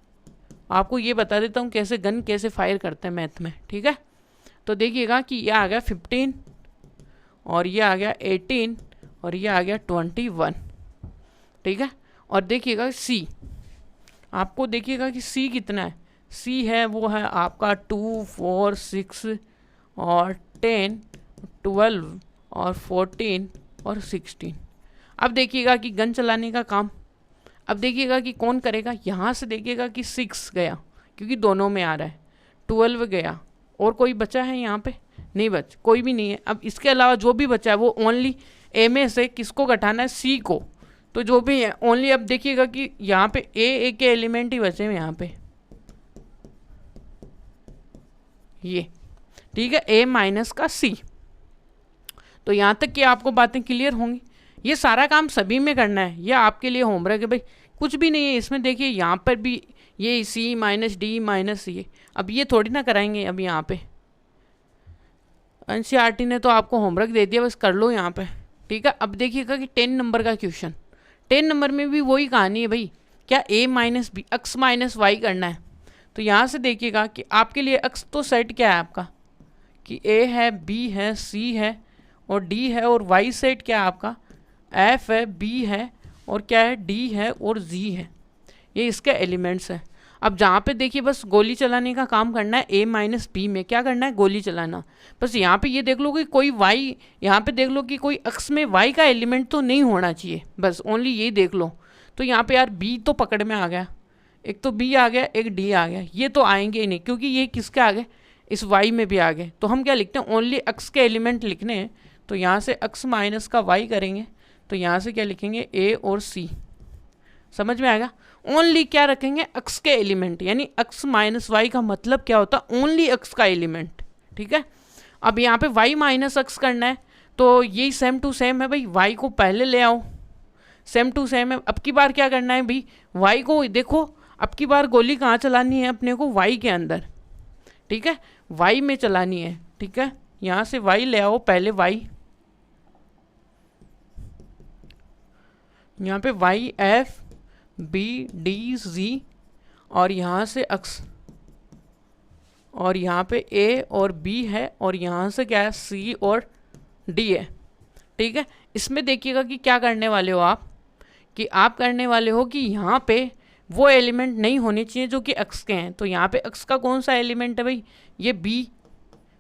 आपको ये बता देता हूँ कैसे गन कैसे फायर करते हैं मैथ में। ठीक है, तो देखिएगा कि ये आ गया 15 और ये आ गया 18 और ये आ गया 21। ठीक है, और देखिएगा सी, आपको देखिएगा कि सी कितना है, सी है वो है आपका 2, 4, 6 और 10, 12 और 14 और 16। अब देखिएगा कि गन चलाने का काम, अब देखिएगा कि कौन करेगा, यहाँ से देखिएगा कि 6 गया क्योंकि दोनों में आ रहा है, 12 गया, और कोई बचा है यहाँ पे, नहीं बच, कोई भी नहीं है। अब इसके अलावा जो भी बचा है वो ओनली ए में से किसको घटाना है, सी को, तो जो भी है ओनली। अब देखिएगा कि यहाँ पे ए के एलिमेंट ही बचे हैं यहाँ पे, ये। ठीक है, ए माइनस का सी। तो यहाँ तक कि आपको बातें क्लियर होंगी। ये सारा काम सभी में करना है, ये आपके लिए होमवर्क है भाई, कुछ भी नहीं है इसमें। देखिए यहाँ पर भी ये सी माइनस डी माइनस ये, अब ये थोड़ी ना कराएंगे अब यहाँ पे, एनसीईआरटी ने तो आपको होमवर्क दे दिया, बस कर लो यहाँ पे। ठीक है, अब देखिएगा कि 10 नंबर का क्वेश्चन, 10 नंबर में भी वही कहानी है भाई, क्या a minus B, X minus Y करना है। तो यहाँ से देखिएगा कि आपके लिए एक्स तो सेट क्या है आपका, कि a है, b है, c है और d है, और y सेट क्या है आपका, f है, b है और क्या है, d है और g है, ये इसके एलिमेंट्स हैं। अब जहाँ पे देखिए बस गोली चलाने का काम करना है, a माइनस बी में क्या करना है, गोली चलाना। बस यहाँ पे ये देख लो कि कोई y, यहाँ पे देख लो कि कोई अक्स में y का एलिमेंट तो नहीं होना चाहिए, बस ओनली ये देख लो। तो यहाँ पे यार b तो पकड़ में आ गया, एक तो b आ गया, एक d आ गया, ये तो आएंगे ही नहीं क्योंकि ये किसके आ गए, इस y में भी आ गए। तो हम क्या लिखते हैं, ओनली अक्स के एलिमेंट लिखने हैं। तो यहाँ से अक्स माइनस का y करेंगे, तो यहाँ से क्या लिखेंगे, a और c। समझ में आएगा, ओनली क्या रखेंगे, अक्स के एलिमेंट, यानी अक्स माइनस वाई का मतलब क्या होता है, ओनली अक्स का एलिमेंट। ठीक है, अब यहाँ पे y माइनस अक्स करना है, तो यही सेम टू सेम है भाई, y को पहले ले आओ, सेम टू सेम है। अब की बार क्या करना है भाई, y को देखो, अब की बार गोली कहाँ चलानी है अपने को, y के अंदर। ठीक है, y में चलानी है। ठीक है, यहाँ से y ले आओ पहले, y यहाँ पे y f b d z और यहाँ से अक्स, और यहाँ पे a और b है, और यहाँ से क्या है, c और d है। ठीक है, इसमें देखिएगा कि क्या करने वाले हो आप, कि आप करने वाले हो कि यहाँ पे वो एलिमेंट नहीं होने चाहिए जो कि अक्स के हैं। तो यहाँ पे अक्स का कौन सा एलिमेंट है भाई, ये b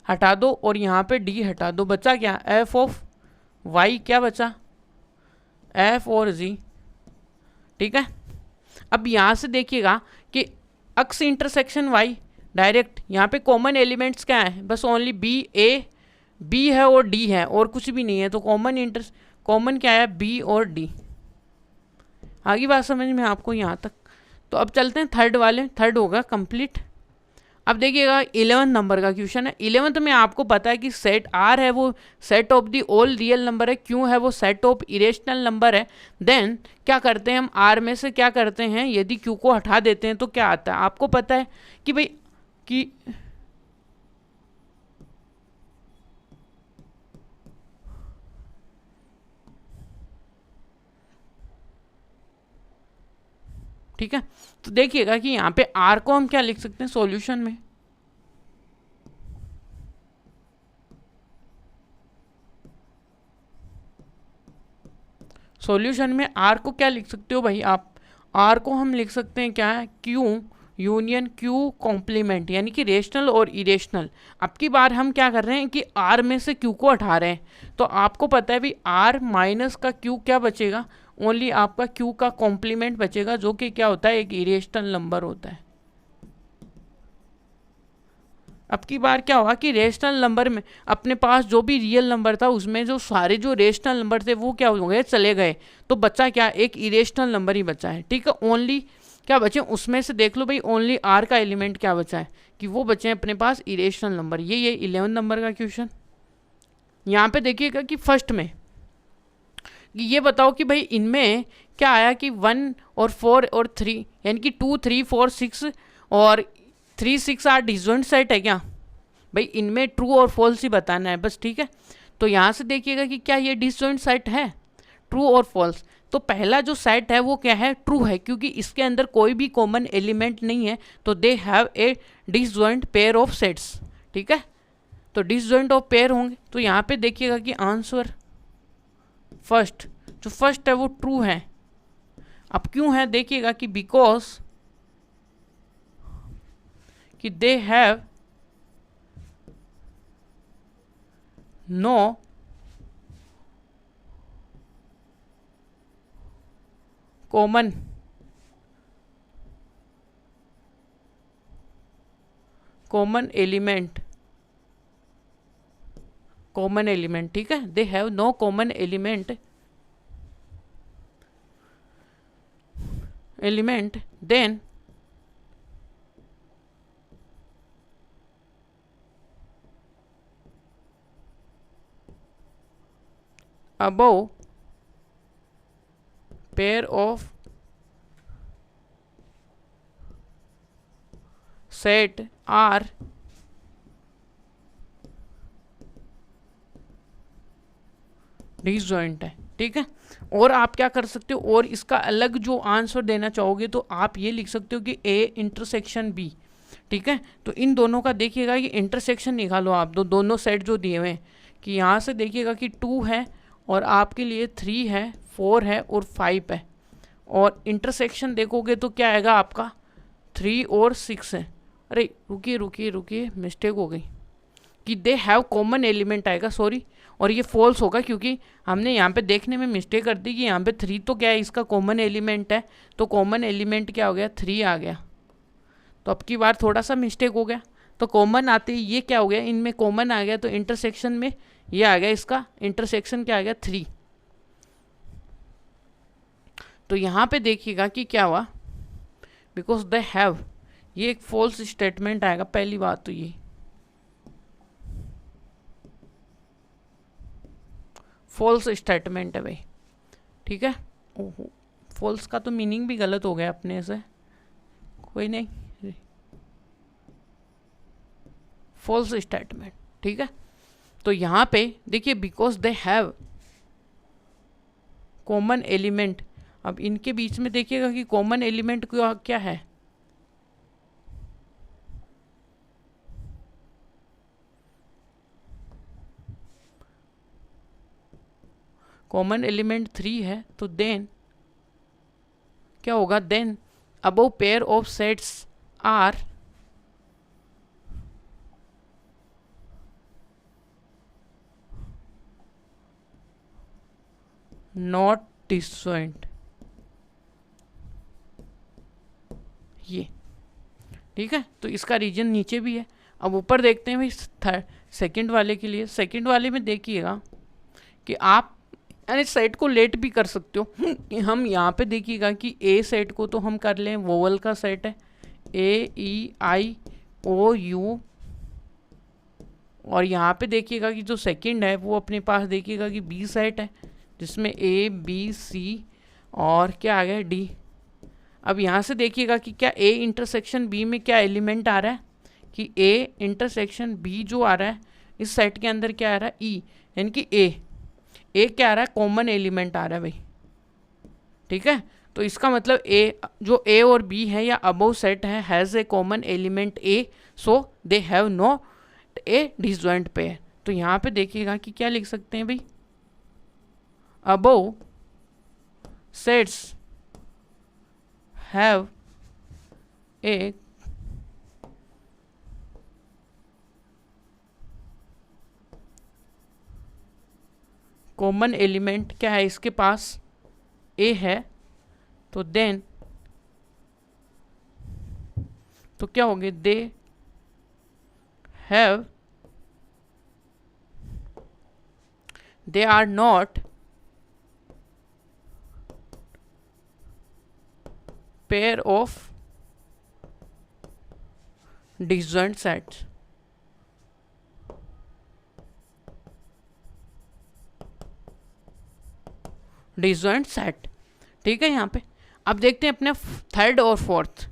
हटा दो और यहाँ पे d हटा दो, बचा क्या, f ऑफ y, क्या बचा, f और z। ठीक है, अब यहाँ से देखिएगा कि अक्स इंटरसेक्शन वाई, डायरेक्ट यहाँ पे कॉमन एलिमेंट्स क्या है, बस ओनली बी है और डी है और कुछ भी नहीं है। तो कॉमन क्या है, बी और डी। आगे बात समझ में आपको यहाँ तक। तो अब चलते हैं थर्ड वाले, थर्ड होगा कंप्लीट। अब देखिएगा 11 नंबर का क्वेश्चन है। 11th में आपको पता है कि सेट आर है वो set of the all real number है, क्यों है वो सेट ऑफ इरेशनल नंबर है। देन क्या करते हैं हम, आर में से क्या करते हैं, यदि क्यू को हटा देते हैं तो क्या आता है, आपको पता है कि भाई कि ठीक है, तो देखिएगा कि यहाँ पे आर को हम क्या लिख सकते हैं सॉल्यूशन में, सॉल्यूशन में आर को क्या लिख सकते हो भाई आप, आर को हम लिख सकते हैं क्या है, क्यू यूनियन क्यू कॉम्प्लीमेंट, यानी कि रेशनल और इरेशनल। अब की बार हम क्या कर रहे हैं कि आर में से क्यू को हटा रहे हैं, तो आपको पता है भाई आर माइनस का क्यू क्या बचेगा, ओनली आपका क्यू का कॉम्प्लीमेंट बचेगा, जो कि क्या होता है, एक इरेशनल नंबर होता है। अब की बार क्या होगा कि रेशनल नंबर में अपने पास जो भी रियल नंबर था उसमें जो सारे जो रेशनल नंबर थे वो क्या हो गए, चले गए, तो बचा क्या, एक इरेशनल नंबर ही बचा है। ठीक है, ओनली क्या बचे, उसमें से देख लो भाई ओनली आर का एलिमेंट क्या बचा है, कि वो बचे हैं अपने पास इरेशनल नंबर। ये 11 नंबर का क्वेश्चन। यहाँ पे देखिएगा कि फर्स्ट में ये बताओ कि भाई इनमें क्या आया कि 1 और 4 और 3, यानी कि 2 3 4 6 और 3 6 आर डिसजॉइंट सेट है क्या भाई, इनमें ट्रू और फॉल्स ही बताना है बस। ठीक है, तो यहाँ से देखिएगा कि क्या ये डिसजॉइंट सेट है, ट्रू और फॉल्स। तो पहला जो सेट है वो क्या है, ट्रू है, क्योंकि इसके अंदर कोई भी कॉमन एलिमेंट नहीं है, तो they have a disjoint pair of sets. ठीक है, तो डिसजॉइंट ऑफ पेयर होंगे। तो यहाँ पे देखिएगा कि आंसर फर्स्ट, जो फर्स्ट है वो ट्रू है। अब क्यों है, देखिएगा कि बिकॉज कि they have no common element, ठीक है, they have no common element then above pair of set are disjoint है। ठीक है, और आप क्या कर सकते हो, और इसका अलग जो आंसर देना चाहोगे तो आप ये लिख सकते हो कि ए इंटरसेक्शन बी। ठीक है, तो इन दोनों का देखिएगा कि इंटरसेक्शन निकालो आप, दोनों सेट जो दिए हुए हैं, कि यहाँ से देखिएगा कि 2 है और आपके लिए 3 है, 4 है और 5 है, और इंटरसेक्शन देखोगे तो क्या आएगा आपका 3 और 6 है। अरे रुकिए रुकिए रुकिए, मिस्टेक हो गई कि दे हैव कॉमन एलिमेंट आएगा, सॉरी, और ये फॉल्स होगा क्योंकि हमने यहाँ पे देखने में मिस्टेक कर दी कि यहाँ पे 3 तो क्या है, इसका कॉमन एलिमेंट है, तो कॉमन एलिमेंट क्या हो गया, 3 आ गया। तो अब की बार थोड़ा सा मिस्टेक हो गया, तो कॉमन आते ही ये क्या हो गया, इनमें कॉमन आ गया, तो इंटरसेक्शन में ये आ गया, इसका इंटरसेक्शन क्या आ गया, 3। तो यहाँ पे देखिएगा कि क्या हुआ, बिकॉज दे हैव, ये एक फॉल्स स्टेटमेंट आएगा, पहली बात तो ये फॉल्स स्टेटमेंट है भाई, ठीक है। ओहो, फॉल्स का तो मीनिंग भी गलत हो गया अपने से, कोई नहीं, फॉल्स स्टेटमेंट, ठीक है। तो यहाँ पे देखिए because they have common element, अब इनके बीच में देखिएगा कि कॉमन एलिमेंट क्या है, कॉमन एलिमेंट 3 है, तो देन क्या होगा, then above pair of sets are not disjoint, ये ठीक है। तो इसका रीजन नीचे भी है। अब ऊपर देखते हैं भाई सेकंड वाले के लिए, सेकंड वाले में देखिएगा कि आप यानी सेट को लेट भी कर सकते हो। हम यहाँ पे देखिएगा कि ए सेट को तो हम कर लें, वोवल का सेट है AEIOU, और यहाँ पे देखिएगा कि जो सेकंड है वो अपने पास देखिएगा कि बी सेट है, जिसमें ABC और क्या आ गया D। अब यहाँ से देखिएगा कि क्या A इंटरसेक्शन B में क्या एलिमेंट आ रहा है, कि A इंटरसेक्शन B जो आ रहा है इस सेट के अंदर क्या आ रहा है, E, यानी कि A क्या आ रहा है, कॉमन एलिमेंट आ रहा है भाई, ठीक है। तो इसका मतलब जो A और B है या अबव सेट है has a common element A, so they have not a disjoint pair. तो यहाँ पे देखिएगा कि क्या लिख सकते हैं भाई, above sets have a common element क्या है, इसके पास A है, तो देन तो क्या होंगे, they have, they are not pair of disjoint sets. Disjoint set, ठीक है। यहाँ पे अब देखते हैं अपने थर्ड और फोर्थ।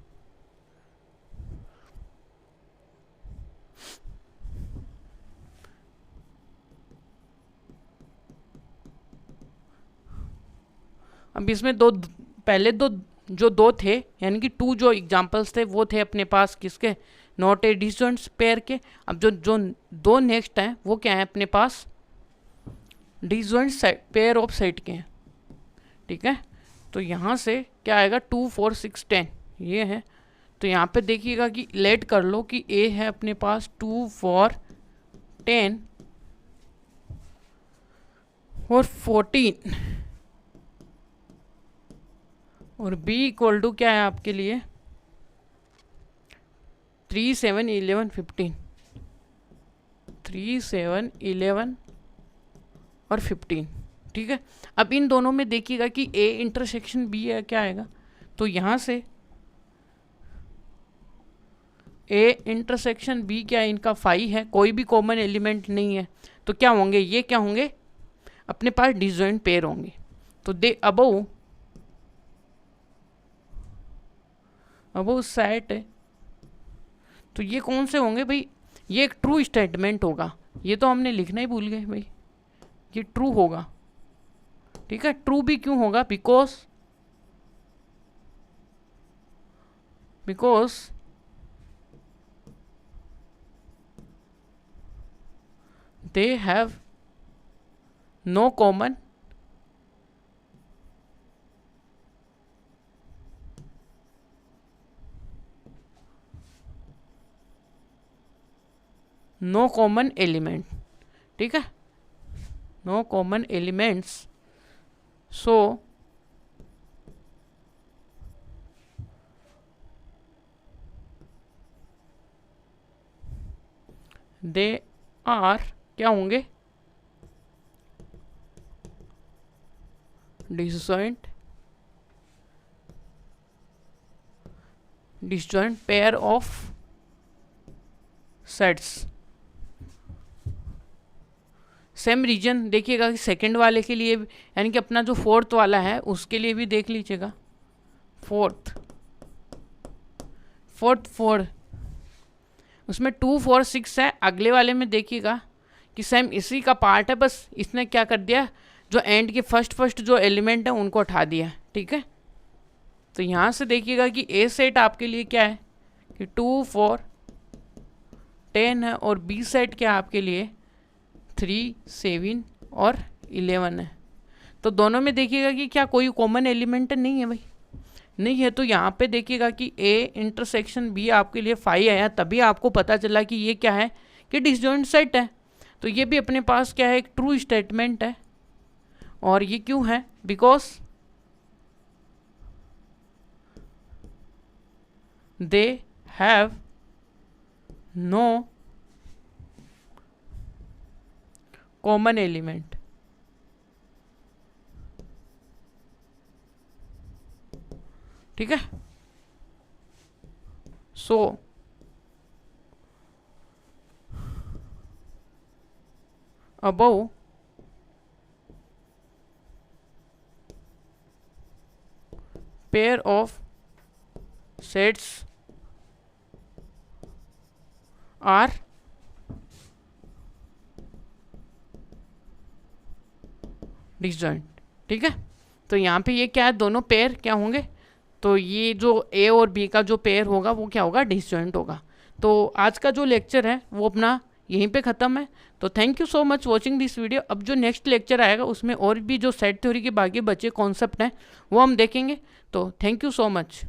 अब इसमें पहले जो दो थे, यानी कि 2 जो एग्जांपल्स थे वो थे अपने पास किसके, नॉट ए डिसजॉइंट पेयर के। अब जो जो दो नेक्स्ट हैं वो क्या है अपने पास, डिसजॉइंट पेयर ऑफ सेट के हैं, ठीक है। तो यहाँ से क्या आएगा, 2 4 6 10 ये है। तो यहाँ पे देखिएगा कि लेट कर लो कि A है अपने पास 2 4 10 और 14, और B इक्वल टू क्या है आपके लिए 3 7 11 15, 3 7 11 और 15, ठीक है। अब इन दोनों में देखिएगा कि A इंटरसेक्शन B है, क्या आएगा, तो यहाँ से A इंटरसेक्शन B क्या है, इनका 5 है, कोई भी कॉमन एलिमेंट नहीं है, तो क्या होंगे, ये क्या होंगे अपने पास डिसजॉइंट पेयर होंगे। तो दे अबव सेट है, तो ये कौन से होंगे भाई, ये एक ट्रू स्टेटमेंट होगा, ये तो हमने लिखना ही भूल गए भाई, ये ट्रू होगा, ठीक है। ट्रू भी क्यों होगा, because they have no common no common element, ठीक है, no common elements, so they are क्या होंगे, disjoint pair of sets. Same reason देखिएगा कि सेकंड वाले के लिए यानी कि अपना जो फोर्थ वाला है उसके लिए भी देख लीजिएगा, फोर्थ उसमें 2 4 6 है, अगले वाले में देखिएगा कि सेम इसी का पार्ट है, बस इसने क्या कर दिया, जो एंड के फर्स्ट जो एलिमेंट है उनको उठा दिया, ठीक है। तो यहाँ से देखिएगा कि ए सेट आपके लिए क्या है कि 2 4 10 है, और बी सेट क्या है आपके लिए 3 7 और 11 है। तो दोनों में देखिएगा कि क्या कोई कॉमन एलिमेंट नहीं है भाई, नहीं है। तो यहाँ पे देखिएगा कि ए इंटरसेक्शन बी आपके लिए 5 आया, तभी आपको पता चला कि ये क्या है कि डिसजॉइंट सेट है। तो ये भी अपने पास क्या है, एक ट्रू स्टेटमेंट है। और ये क्यों है, because they have no common element, ठीक है। So above pair of sets are disjoint, ठीक है। तो यहाँ पे ये क्या है, दोनों पेयर क्या होंगे, तो ये जो ए और बी का जो पेयर होगा वो क्या होगा, डिसजॉइंट होगा। तो आज का जो लेक्चर है वो अपना यहीं पे ख़त्म है। तो thank you so much watching this video. अब जो नेक्स्ट लेक्चर आएगा उसमें और भी जो सेट थ्योरी के बाकी बचे कॉन्सेप्ट हैं वो हम देखेंगे। तो थैंक यू सो मच।